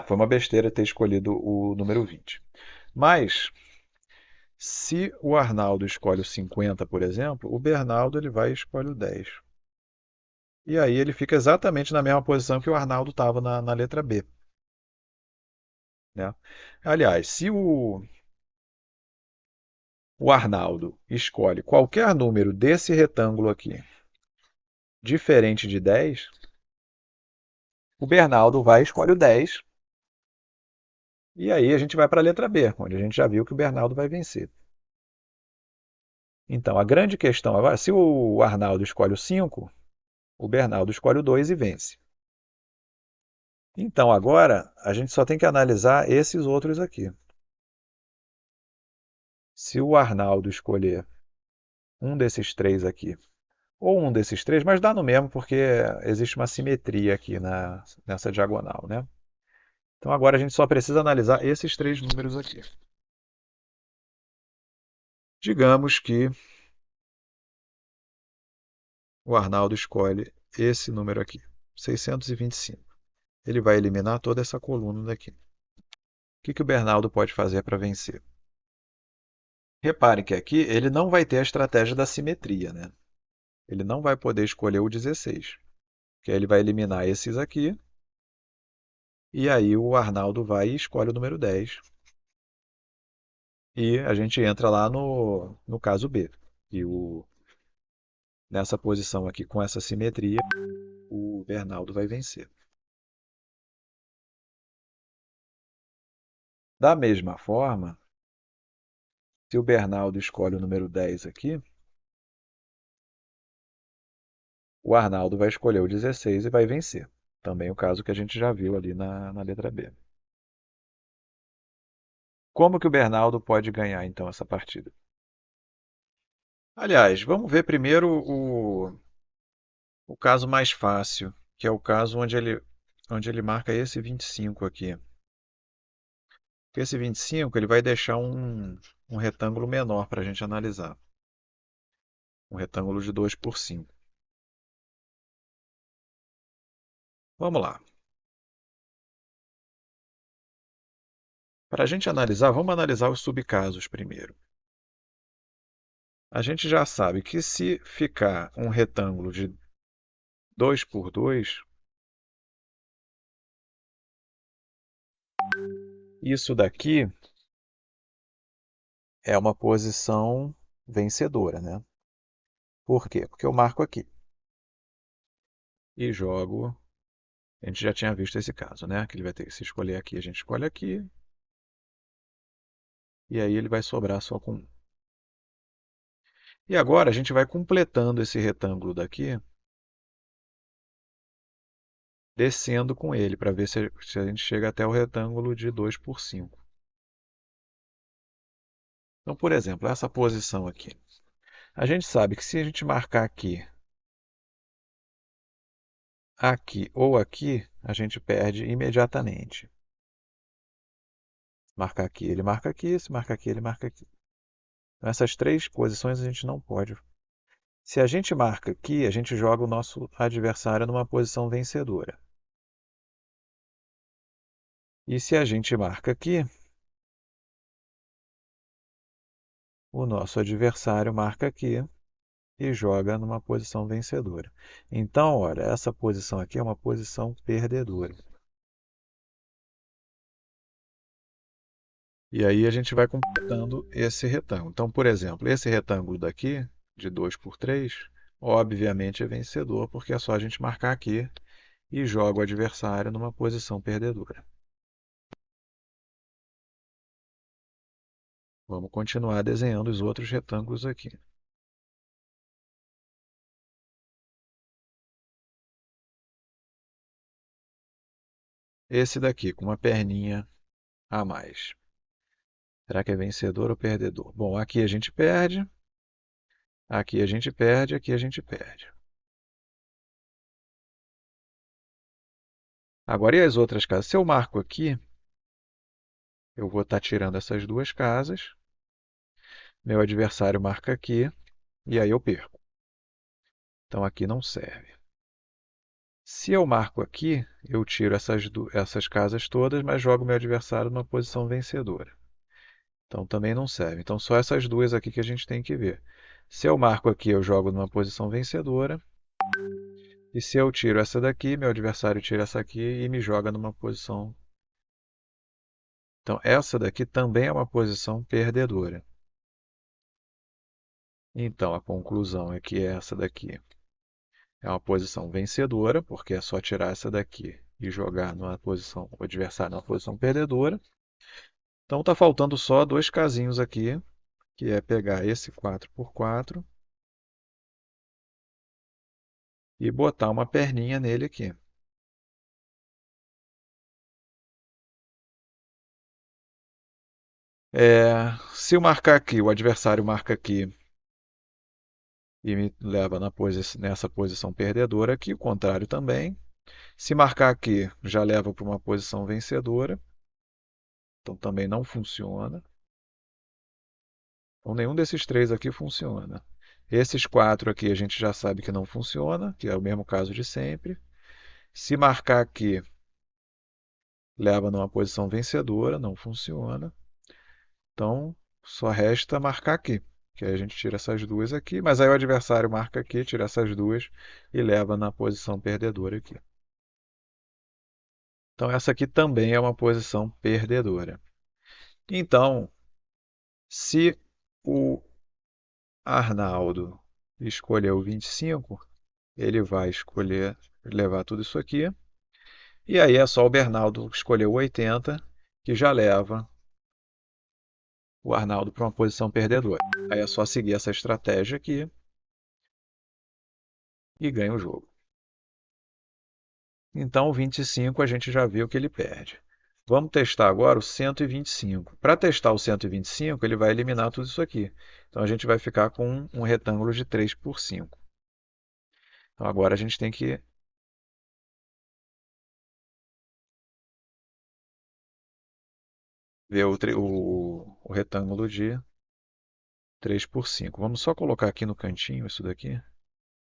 Foi uma besteira ter escolhido o número 20. Mas, se o Arnaldo escolhe o 50, por exemplo, o Bernardo ele vai e escolhe o 10. E aí ele fica exatamente na mesma posição que o Arnaldo estava na letra B. Né? Aliás, o Arnaldo escolhe qualquer número desse retângulo aqui, diferente de 10, o Bernardo vai e escolhe o 10. E aí a gente vai para a letra B, onde a gente já viu que o Bernardo vai vencer. Então, a grande questão agora, se o Arnaldo escolhe o 5, o Bernardo escolhe o 2 e vence. Então, agora, a gente só tem que analisar esses outros aqui. Se o Arnaldo escolher um desses três aqui, ou um desses três, mas dá no mesmo porque existe uma simetria aqui nessa diagonal, né? Então, agora a gente só precisa analisar esses três números aqui. Digamos que o Arnaldo escolhe esse número aqui, 625. Ele vai eliminar toda essa coluna daqui. O que o Bernardo pode fazer para vencer? Repare que aqui ele não vai ter a estratégia da simetria, né? Ele não vai poder escolher o 16, que aí ele vai eliminar esses aqui, e aí o Arnaldo vai e escolhe o número 10. E a gente entra lá no caso B. E nessa posição aqui, com essa simetria, o Bernardo vai vencer. Da mesma forma, se o Bernardo escolhe o número 10 aqui, o Arnaldo vai escolher o 16 e vai vencer. Também o caso que a gente já viu ali na letra B. Como que o Bernardo pode ganhar, então, essa partida? Aliás, vamos ver primeiro o caso mais fácil, que é o caso onde ele marca esse 25 aqui. Porque esse 25 ele vai deixar um retângulo menor para a gente analisar. Um retângulo de 2 por 5. Vamos lá. Para a gente analisar, vamos analisar os subcasos primeiro. A gente já sabe que se ficar um retângulo de 2 por 2, isso daqui é uma posição vencedora, né? Por quê? Porque eu marco aqui e jogo. A gente já tinha visto esse caso, né? Que ele vai ter que se escolher aqui, a gente escolhe aqui, e aí ele vai sobrar só com um. E agora a gente vai completando esse retângulo daqui, descendo com ele, para ver se a gente chega até o retângulo de 2 por 5. Então, por exemplo, essa posição aqui. A gente sabe que se a gente marcar aqui, aqui ou aqui, a gente perde imediatamente. Marcar aqui, ele marca aqui, se marcar aqui, ele marca aqui. Então, essas três posições a gente não pode. Se a gente marca aqui, a gente joga o nosso adversário numa posição vencedora. E se a gente marca aqui, o nosso adversário marca aqui e joga numa posição vencedora. Então, olha, essa posição aqui é uma posição perdedora. E aí a gente vai completando esse retângulo. Então, por exemplo, esse retângulo daqui, de 2 por 3, obviamente é vencedor, porque é só a gente marcar aqui e joga o adversário numa posição perdedora. Vamos continuar desenhando os outros retângulos aqui. Esse daqui, com uma perninha a mais. Será que é vencedor ou perdedor? Bom, aqui a gente perde, aqui a gente perde, aqui a gente perde. Agora, e as outras casas? Se eu marco aqui, eu vou estar tirando essas duas casas. Meu adversário marca aqui, e aí eu perco. Então, aqui não serve. Se eu marco aqui, eu tiro essas casas todas, mas jogo meu adversário numa posição vencedora. Então, também não serve. Então, só essas duas aqui que a gente tem que ver. Se eu marco aqui, eu jogo numa posição vencedora. E se eu tiro essa daqui, meu adversário tira essa aqui e me joga numa posição. Então, essa daqui também é uma posição perdedora. Então, a conclusão é que essa daqui é uma posição vencedora, porque é só tirar essa daqui e jogar numa posição, o adversário numa posição perdedora. Então, está faltando só dois casinhos aqui, que é pegar esse 4x4 e botar uma perninha nele aqui. Se eu marcar aqui, o adversário marca aqui e me leva nessa posição perdedora aqui, o contrário também. Se marcar aqui, já leva para uma posição vencedora, então também não funciona. Então nenhum desses três aqui funciona. Esses quatro aqui a gente já sabe que não funciona, que é o mesmo caso de sempre. Se marcar aqui, leva numa posição vencedora, não funciona. Então só resta marcar aqui, que aí a gente tira essas duas aqui, mas aí o adversário marca aqui, tira essas duas e leva na posição perdedora aqui. Então essa aqui também é uma posição perdedora. Então, se o Arnaldo escolheu 25, ele vai escolher levar tudo isso aqui. E aí é só o Bernardo escolher o 80, que já leva o Arnaldo para uma posição perdedora. Aí é só seguir essa estratégia aqui e ganha o jogo. Então, o 25 a gente já viu que ele perde. Vamos testar agora o 125. Para testar o 125, ele vai eliminar tudo isso aqui. Então, a gente vai ficar com um retângulo de 3 por 5. Então, agora a gente tem que ver o retângulo de 3 por 5. Vamos só colocar aqui no cantinho isso daqui,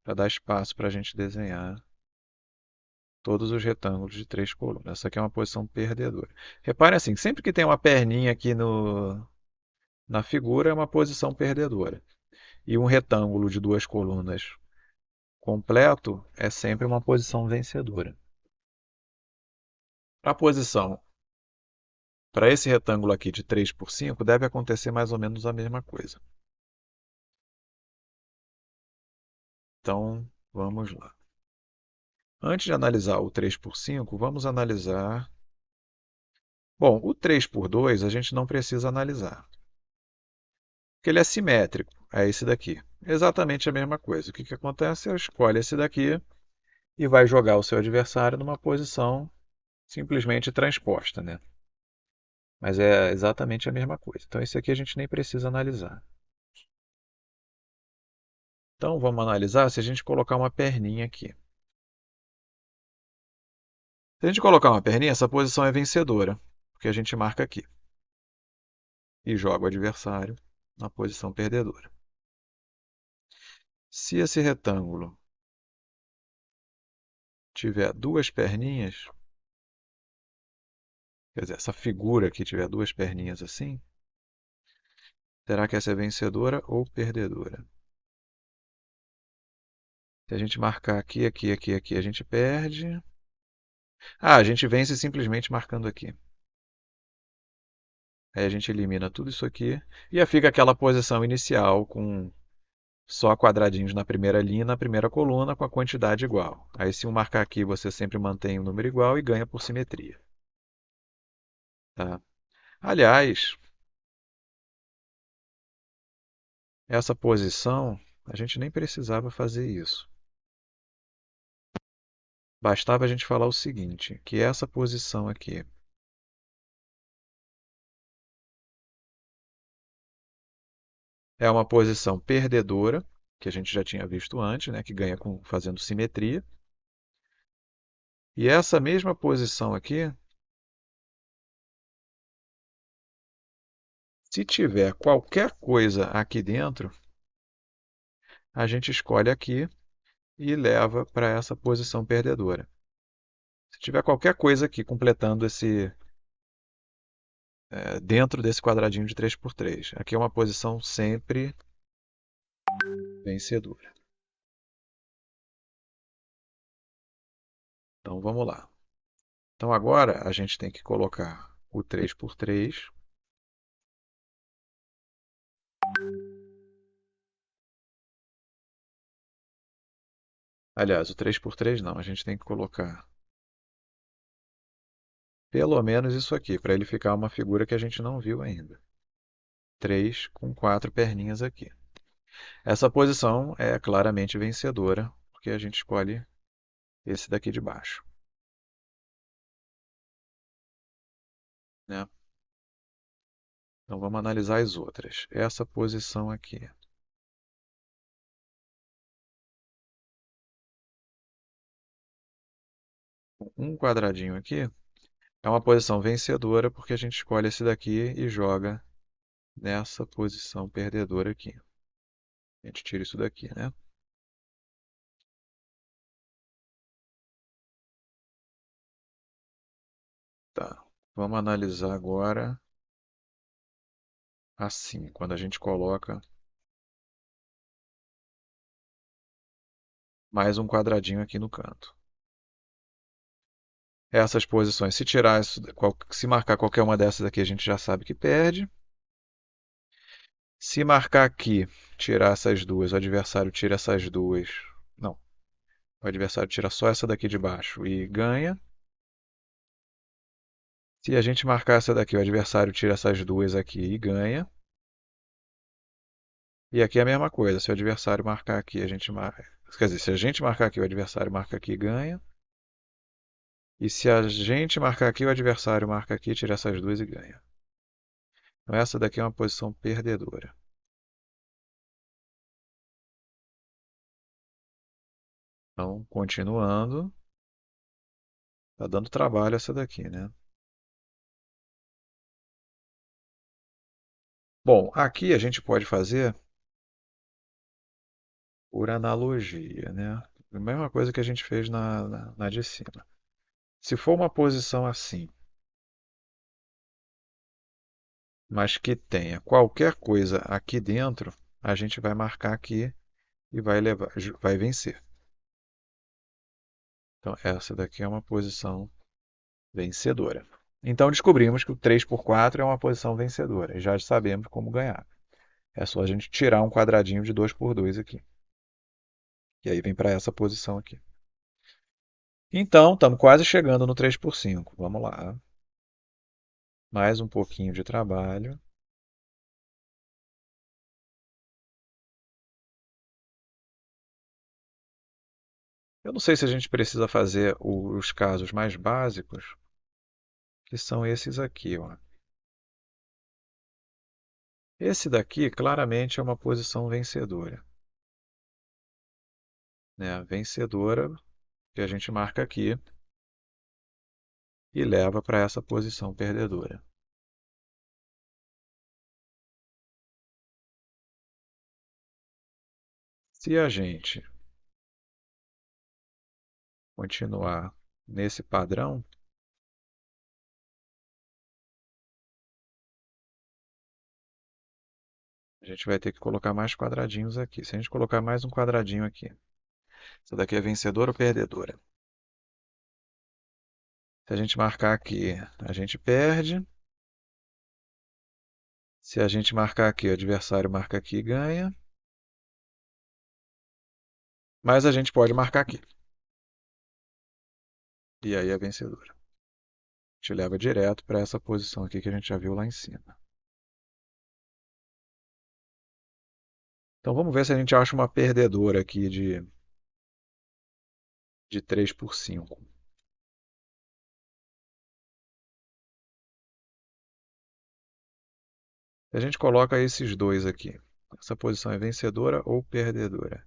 para dar espaço para a gente desenhar todos os retângulos de 3 colunas. Essa aqui é uma posição perdedora. Repare assim, sempre que tem uma perninha aqui na figura, é uma posição perdedora. E um retângulo de duas colunas completo é sempre uma posição vencedora. A posição para esse retângulo aqui de 3 por 5 deve acontecer mais ou menos a mesma coisa. Então, vamos lá. Antes de analisar o 3 por 5, vamos analisar. Bom, o 3 por 2 a gente não precisa analisar, porque ele é simétrico, é esse daqui. Exatamente a mesma coisa. O que que acontece? Eu escolho esse daqui e vai jogar o seu adversário numa posição simplesmente transposta, né? Mas é exatamente a mesma coisa. Então, esse aqui a gente nem precisa analisar. Então, vamos analisar se a gente colocar uma perninha aqui. Se a gente colocar uma perninha, essa posição é vencedora, porque a gente marca aqui e joga o adversário na posição perdedora. Se esse retângulo tiver duas perninhas, quer dizer, essa figura aqui tiver duas perninhas assim, será que essa é vencedora ou perdedora? Se a gente marcar aqui, aqui, aqui, aqui, a gente perde. Ah, a gente vence simplesmente marcando aqui. Aí a gente elimina tudo isso aqui e fica aquela posição inicial com só quadradinhos na primeira linha e na primeira coluna com a quantidade igual. Aí se um marcar aqui, você sempre mantém o número igual e ganha por simetria. Tá? Aliás, essa posição, a gente nem precisava fazer isso. Bastava a gente falar o seguinte, que essa posição aqui é uma posição perdedora, que a gente já tinha visto antes, né, que ganha fazendo simetria. E essa mesma posição aqui, se tiver qualquer coisa aqui dentro, a gente escolhe aqui e leva para essa posição perdedora. Se tiver qualquer coisa aqui completando dentro desse quadradinho de 3 por 3, aqui é uma posição sempre vencedora. Então vamos lá. Então agora a gente tem que colocar o 3 por 3 Aliás, o 3x3 não, a gente tem que colocar pelo menos isso aqui, para ele ficar uma figura que a gente não viu ainda. 3 com 4 perninhas aqui. Essa posição é claramente vencedora, porque a gente escolhe esse daqui de baixo, né? Então vamos analisar as outras. Essa posição aqui, um quadradinho aqui, é uma posição vencedora porque a gente escolhe esse daqui e joga nessa posição perdedora aqui. A gente tira isso daqui, né? Tá. Vamos analisar agora assim, quando a gente coloca mais um quadradinho aqui no canto. Essas posições, se tirar isso, se marcar qualquer uma dessas aqui, a gente já sabe que perde. Se marcar aqui, tirar essas duas, o adversário tira essas duas. Não, o adversário tira só essa daqui de baixo e ganha. Se a gente marcar essa daqui, o adversário tira essas duas aqui e ganha. E aqui é a mesma coisa. Se o adversário marcar aqui, a gente marca. Quer dizer, se a gente marcar aqui, o adversário marca aqui e ganha. E se a gente marcar aqui, o adversário marca aqui, tira essas duas e ganha. Então essa daqui é uma posição perdedora. Então, continuando, tá dando trabalho essa daqui, né? Bom, aqui a gente pode fazer por analogia, né? A mesma coisa que a gente fez na de cima. Se for uma posição assim, mas que tenha qualquer coisa aqui dentro, a gente vai marcar aqui e vai levar, vai vencer. Então, essa daqui é uma posição vencedora. Então, descobrimos que o 3 por 4 é uma posição vencedora. E já sabemos como ganhar. É só a gente tirar um quadradinho de 2 por 2 aqui. E aí vem para essa posição aqui. Então, estamos quase chegando no 3 por 5. Vamos lá. Mais um pouquinho de trabalho. Eu não sei se a gente precisa fazer os casos mais básicos, que são esses aqui, ó. Esse daqui claramente é uma posição vencedora, né? Vencedora que a gente marca aqui e leva para essa posição perdedora. Se a gente continuar nesse padrão, a gente vai ter que colocar mais quadradinhos aqui. Se a gente colocar mais um quadradinho aqui, essa daqui é vencedora ou perdedora? Se a gente marcar aqui, a gente perde. Se a gente marcar aqui, o adversário marca aqui e ganha. Mas a gente pode marcar aqui. E aí é vencedora. Te leva direto para essa posição aqui que a gente já viu lá em cima. Então vamos ver se a gente acha uma perdedora aqui de 3 por 5. A gente coloca esses dois aqui. Essa posição é vencedora ou perdedora?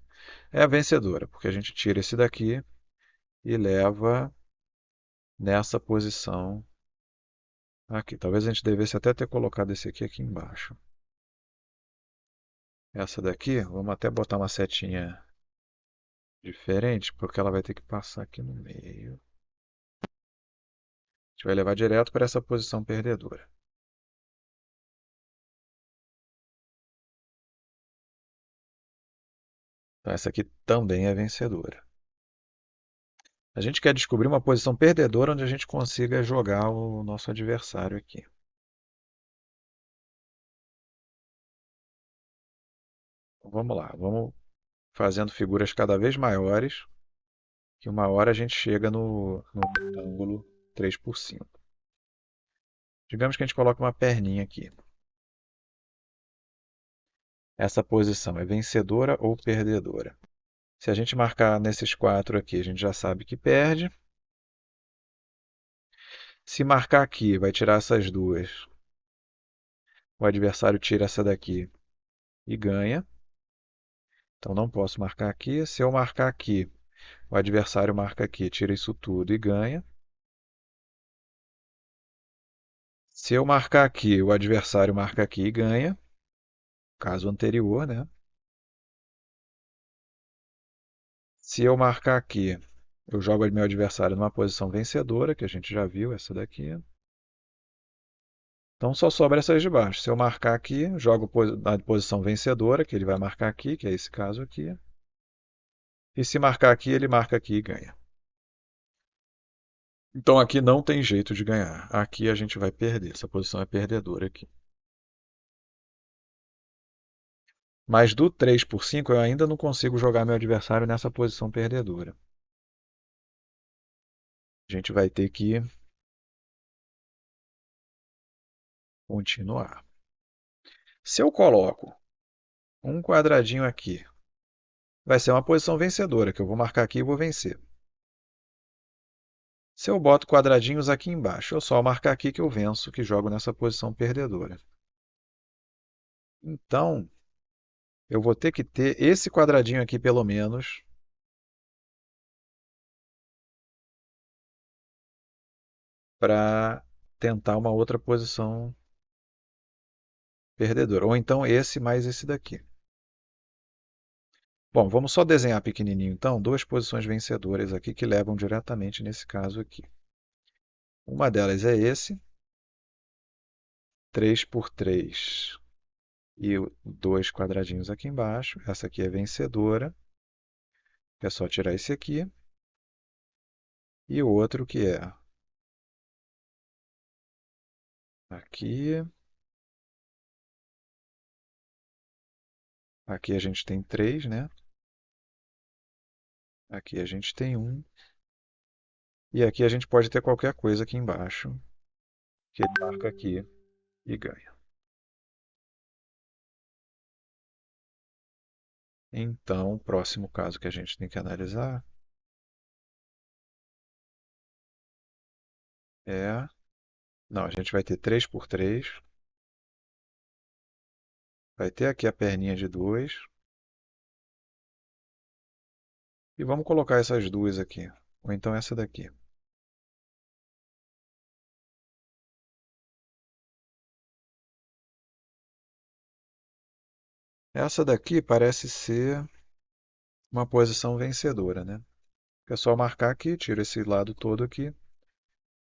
É a vencedora, porque a gente tira esse daqui e leva nessa posição aqui. Talvez a gente devesse até ter colocado esse aqui embaixo. Essa daqui, vamos até botar uma setinha diferente, porque ela vai ter que passar aqui no meio. A gente vai levar direto para essa posição perdedora. Então, essa aqui também é vencedora. A gente quer descobrir uma posição perdedora onde a gente consiga jogar o nosso adversário aqui. Então, vamos lá, vamos fazendo figuras cada vez maiores que uma hora a gente chega no retângulo 3 por 5. Digamos que a gente coloca uma perninha aqui. Essa posição é vencedora ou perdedora? Se a gente marcar nesses quatro aqui, a gente já sabe que perde. Se marcar aqui, vai tirar essas duas. O adversário tira essa daqui e ganha. Então não posso marcar aqui. Se eu marcar aqui, o adversário marca aqui, tira isso tudo e ganha. Se eu marcar aqui, o adversário marca aqui e ganha. Caso anterior, né? Se eu marcar aqui, eu jogo meu adversário numa posição vencedora, que a gente já viu, essa daqui. Então só sobra essas de baixo. Se eu marcar aqui, jogo na posição vencedora, que ele vai marcar aqui, que é esse caso aqui. E se marcar aqui, ele marca aqui e ganha. Então aqui não tem jeito de ganhar. Aqui a gente vai perder. Essa posição é perdedora aqui. Mas do 3 por 5 eu ainda não consigo jogar meu adversário nessa posição perdedora. A gente vai ter que continuar. Se eu coloco um quadradinho aqui, vai ser uma posição vencedora, que eu vou marcar aqui e vou vencer. Se eu boto quadradinhos aqui embaixo, eu só marcar aqui que eu venço, que jogo nessa posição perdedora. Então, eu vou ter que ter esse quadradinho aqui pelo menos para tentar uma outra posição perdedora. Ou então esse mais esse daqui. Bom, vamos só desenhar pequenininho então, duas posições vencedoras aqui que levam diretamente nesse caso aqui. Uma delas é esse, 3 por 3 e dois quadradinhos aqui embaixo. Essa aqui é vencedora, é só tirar esse aqui. E o outro que é aqui. Aqui a gente tem 3, né? Aqui a gente tem 1. E aqui a gente pode ter qualquer coisa aqui embaixo, que ele marca aqui e ganha. Então, o próximo caso que a gente tem que analisar é... Não, a gente vai ter 3 por 3. Vai ter aqui a perninha de 2. E vamos colocar essas duas aqui. Ou então essa daqui. Essa daqui parece ser uma posição vencedora, né? É só marcar aqui, tira esse lado todo aqui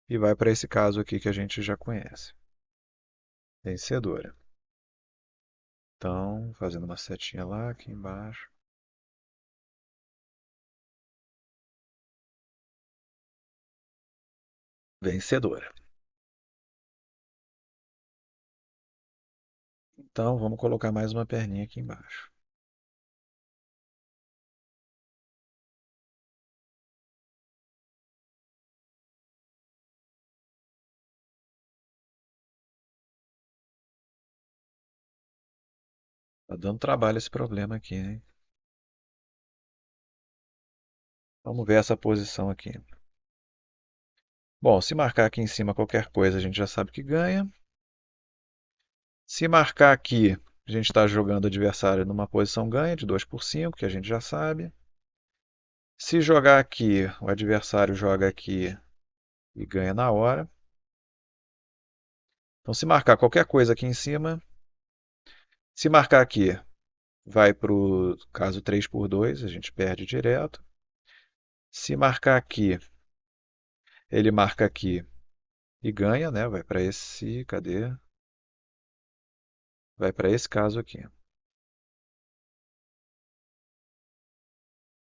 e vai para esse caso aqui que a gente já conhece. Vencedora. Então, fazendo uma setinha lá, aqui embaixo. Vencedora. Então, vamos colocar mais uma perninha aqui embaixo. Tá dando trabalho esse problema aqui, hein? Vamos ver essa posição aqui. Bom, se marcar aqui em cima qualquer coisa, a gente já sabe que ganha. Se marcar aqui, a gente está jogando o adversário numa posição ganha de 2 por 5, que a gente já sabe. Se jogar aqui, o adversário joga aqui e ganha na hora. Então, se marcar qualquer coisa aqui em cima, se marcar aqui, vai para o caso 3 por 2, a gente perde direto. Se marcar aqui, ele marca aqui e ganha, né? Vai para esse, cadê? Vai para esse caso aqui.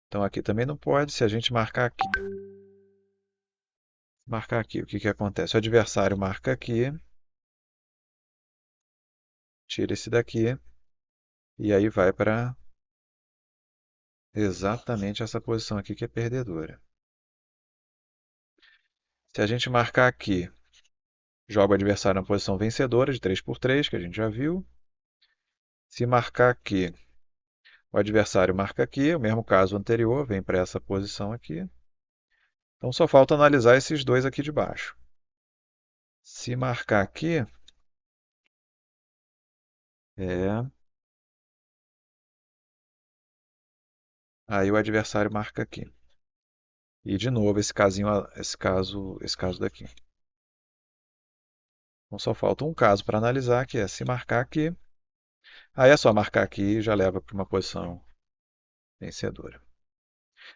Então aqui também não pode. Se a gente marcar aqui, o que que acontece? O adversário marca aqui, tira esse daqui e aí vai para exatamente essa posição aqui que é perdedora. Se a gente marcar aqui, joga o adversário na posição vencedora de 3 por 3, que a gente já viu. Se marcar aqui, o adversário marca aqui, o mesmo caso anterior, vem para essa posição aqui. Então só falta analisar esses dois aqui de baixo. Se marcar aqui, é, aí o adversário marca aqui. E de novo esse casinho, esse caso daqui. Então só falta um caso para analisar, que é se marcar aqui. Aí é só marcar aqui e já leva para uma posição vencedora.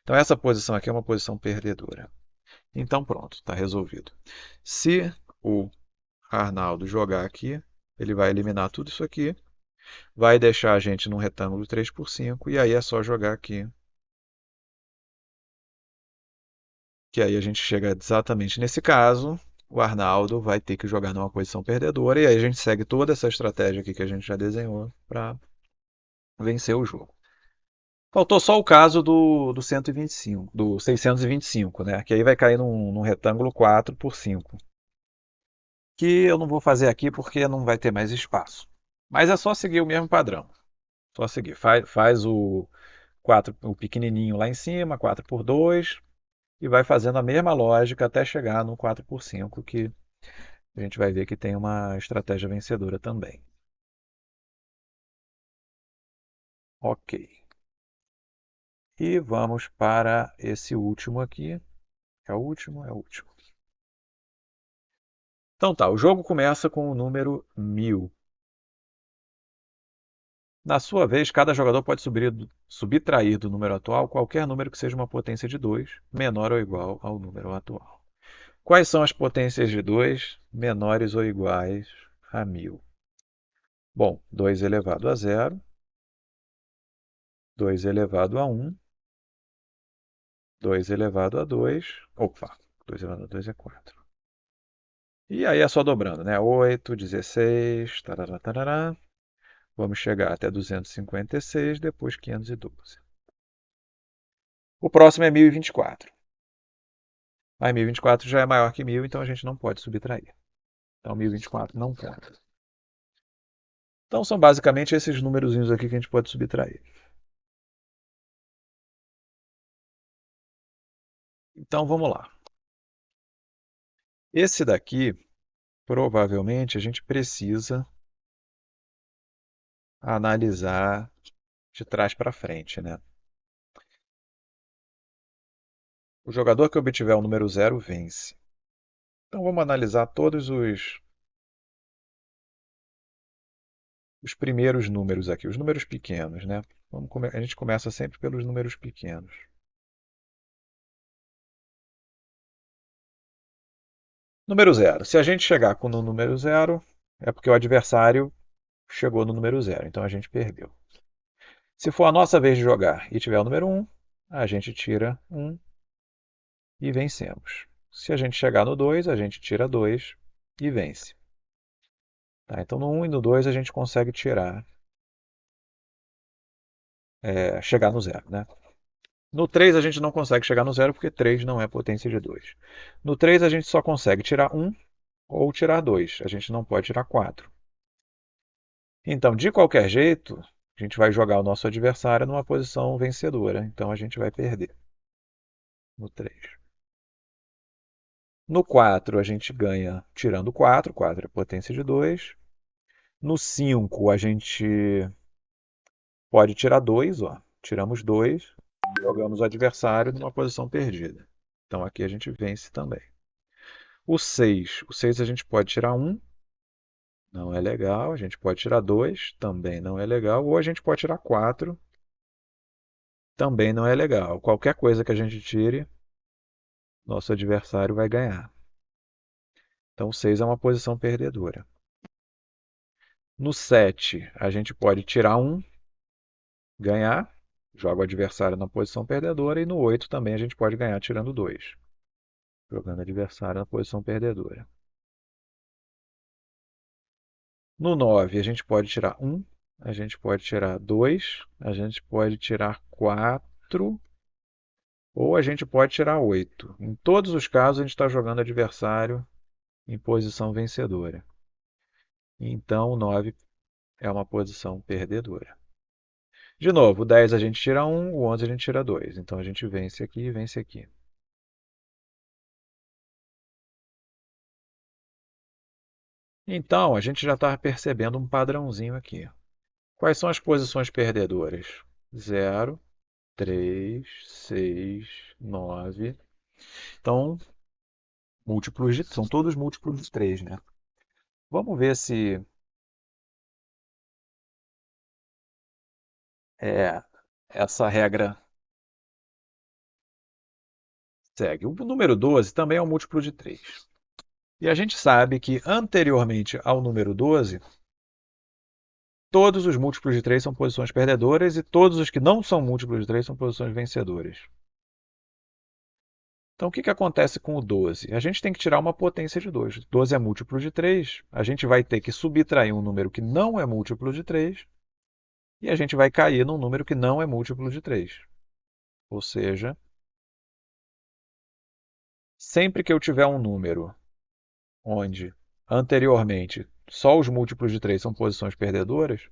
Então essa posição aqui é uma posição perdedora. Então pronto, está resolvido. Se o Arnaldo jogar aqui, ele vai eliminar tudo isso aqui, vai deixar a gente num retângulo 3 por 5 e aí é só jogar aqui, que aí a gente chega exatamente nesse caso, o Arnaldo vai ter que jogar numa posição perdedora e aí a gente segue toda essa estratégia aqui que a gente já desenhou para vencer o jogo. Faltou só o caso do 125, do 625, né? Que aí vai cair num retângulo 4 por 5. Que eu não vou fazer aqui porque não vai ter mais espaço. Mas é só seguir o mesmo padrão. Só seguir. Faz o 4, o pequenininho lá em cima, 4 por 2, e vai fazendo a mesma lógica até chegar no 4 por 5, que a gente vai ver que tem uma estratégia vencedora também. Ok. E vamos para esse último aqui. É o último? É o último. Então tá, o jogo começa com o número 1000. Na sua vez, cada jogador pode subtrair do número atual qualquer número que seja uma potência de 2, menor ou igual ao número atual. Quais são as potências de 2 menores ou iguais a 1000? Bom, 2 elevado a 0, 2 elevado a 1, 2 elevado a 2. Opa, 2 elevado a 2 é 4. E aí é só dobrando, né? 8, 16, tarará, tarará. Vamos chegar até 256, depois 512. O próximo é 1024. Mas 1024 já é maior que 1000, então a gente não pode subtrair. Então 1024 não conta. Então são basicamente esses númerozinhos aqui que a gente pode subtrair. Então vamos lá. Esse daqui, provavelmente, a gente precisa analisar de trás para frente, né? O jogador que obtiver o número 0 vence. Então vamos analisar todos os primeiros números aqui, os números pequenos, né? A gente começa sempre pelos números pequenos. Número 0. Se a gente chegar com o número 0, é porque o adversário chegou no número 0, então a gente perdeu. Se for a nossa vez de jogar e tiver o número 1, a gente tira 1 e vencemos. Se a gente chegar no 2, a gente tira 2 e vence. Tá, então no 1 e no 2 a gente consegue chegar no 0, né? No 3 a gente não consegue chegar no 0 porque 3 não é potência de 2. No 3 a gente só consegue tirar 1 ou tirar 2. A gente não pode tirar 4. Então, de qualquer jeito, a gente vai jogar o nosso adversário numa posição vencedora. Então a gente vai perder no 3. No 4 a gente ganha tirando 4, 4 é potência de 2. No 5 a gente pode tirar 2, ó. Tiramos 2, jogamos o adversário numa posição perdida. Então aqui a gente vence também. O seis a gente pode tirar 1, não é legal. A gente pode tirar 2, também não é legal. Ou a gente pode tirar 4, também não é legal. Qualquer coisa que a gente tire, nosso adversário vai ganhar. Então o 6 é uma posição perdedora. No 7 a gente pode tirar 1, ganhar, joga o adversário na posição perdedora. E no 8 também a gente pode ganhar tirando 2, jogando o adversário na posição perdedora. No 9 a gente pode tirar 1, a gente pode tirar 2, a gente pode tirar 4 Ou a gente pode tirar 8. Em todos os casos, a gente está jogando adversário em posição vencedora. Então, o 9 é uma posição perdedora. De novo, o 10 a gente tira 1, o 11 a gente tira 2. Então, a gente vence aqui e vence aqui. Então, a gente já está percebendo um padrãozinho aqui. Quais são as posições perdedoras? 0, 3, 6, 9. Então, são todos múltiplos de 3, né? Vamos ver se é, essa regra segue. O número 12 também é um múltiplo de 3. E a gente sabe que anteriormente ao número 12, todos os múltiplos de 3 são posições perdedoras e todos os que não são múltiplos de 3 são posições vencedoras. Então, o que acontece com o 12? A gente tem que tirar uma potência de 2. 12 é múltiplo de 3, a gente vai ter que subtrair um número que não é múltiplo de 3 e a gente vai cair num número que não é múltiplo de 3. Ou seja, sempre que eu tiver um número onde anteriormente só os múltiplos de 3 são posições perdedoras,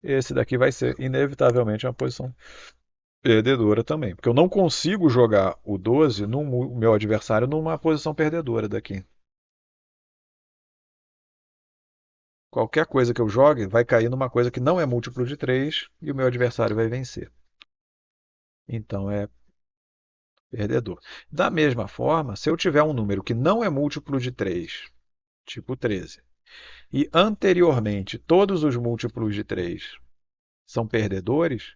esse daqui vai ser inevitavelmente uma posição perdedora também. Porque eu não consigo jogar o 12 no meu adversário numa posição perdedora daqui. Qualquer coisa que eu jogue vai cair numa coisa que não é múltiplo de 3 e o meu adversário vai vencer. Então é perdedor. Da mesma forma, se eu tiver um número que não é múltiplo de 3, tipo 13, e anteriormente todos os múltiplos de 3 são perdedores,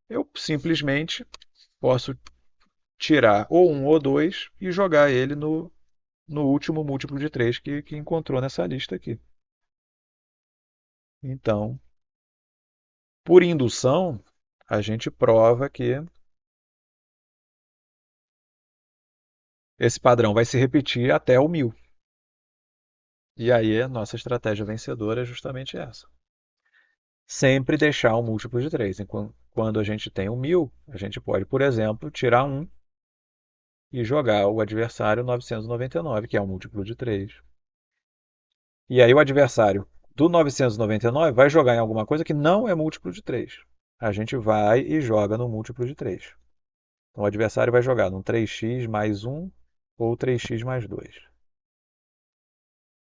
eu simplesmente posso tirar ou um ou dois e jogar ele no último múltiplo de 3 que encontrou nessa lista aqui. Então, por indução, a gente prova que esse padrão vai se repetir até o 1000. E aí a nossa estratégia vencedora é justamente essa. Sempre deixar um múltiplo de 3. Quando a gente tem um 1000, a gente pode, por exemplo, tirar um e jogar o adversário 999, que é um múltiplo de 3. E aí o adversário do 999 vai jogar em alguma coisa que não é múltiplo de 3. A gente vai e joga no múltiplo de 3. Então o adversário vai jogar num 3x mais 1 ou 3x mais 2.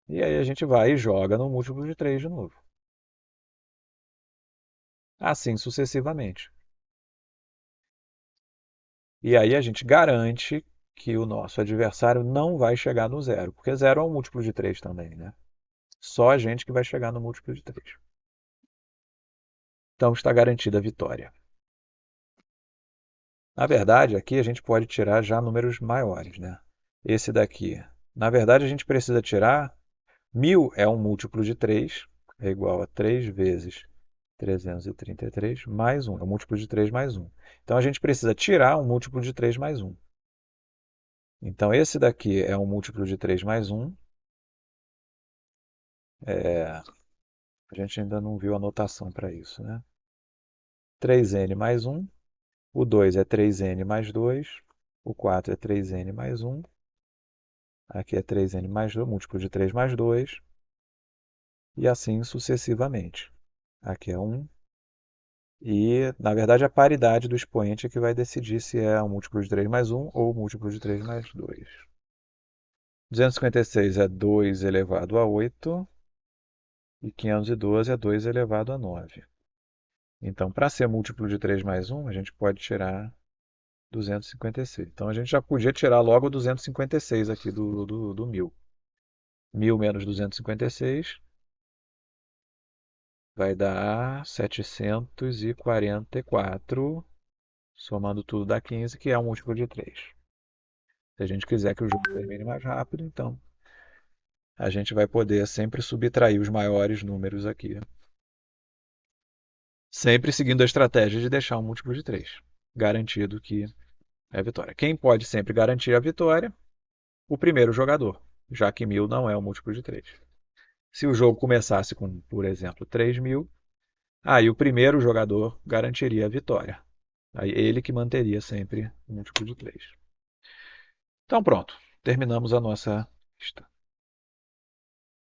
E aí a gente vai e joga no múltiplo de 3 de novo. Assim sucessivamente. E aí a gente garante que o nosso adversário não vai chegar no zero, porque zero é um múltiplo de 3 também, né? Só a gente que vai chegar no múltiplo de 3. Então está garantida a vitória. Na verdade, aqui a gente pode tirar já números maiores, né? Esse daqui. Na verdade, a gente precisa tirar 1000 é um múltiplo de 3, é igual a 3 vezes 333 mais 1. É um múltiplo de 3 mais 1. Então a gente precisa tirar um múltiplo de 3 mais 1. Então esse daqui é um múltiplo de 3 mais 1. A gente ainda não viu a notação para isso, né? 3n mais 1. O 2 é 3n mais 2. O 4 é 3n mais 1. Aqui é 3n mais 2, múltiplo de 3 mais 2. E assim sucessivamente. Aqui é 1. E, na verdade, a paridade do expoente é que vai decidir se é um múltiplo de 3 mais 1 ou um múltiplo de 3 mais 2. 256 é 2 elevado a 8 e 512 é 2 elevado a 9. Então, para ser múltiplo de 3 mais 1, a gente pode tirar 256. Então, a gente já podia tirar logo 256 aqui do 1000. 1000 menos 256 vai dar 744, somando tudo dá 15, que é um múltiplo de 3. Se a gente quiser que o jogo termine mais rápido, então a gente vai poder sempre subtrair os maiores números aqui. Sempre seguindo a estratégia de deixar um múltiplo de 3. Garantido que é a vitória. Quem pode sempre garantir a vitória? O primeiro jogador, já que 1000 não é um múltiplo de 3. Se o jogo começasse com, por exemplo, 3000, aí o primeiro jogador garantiria a vitória. Aí ele que manteria sempre o múltiplo de 3. Então pronto, terminamos a nossa lista.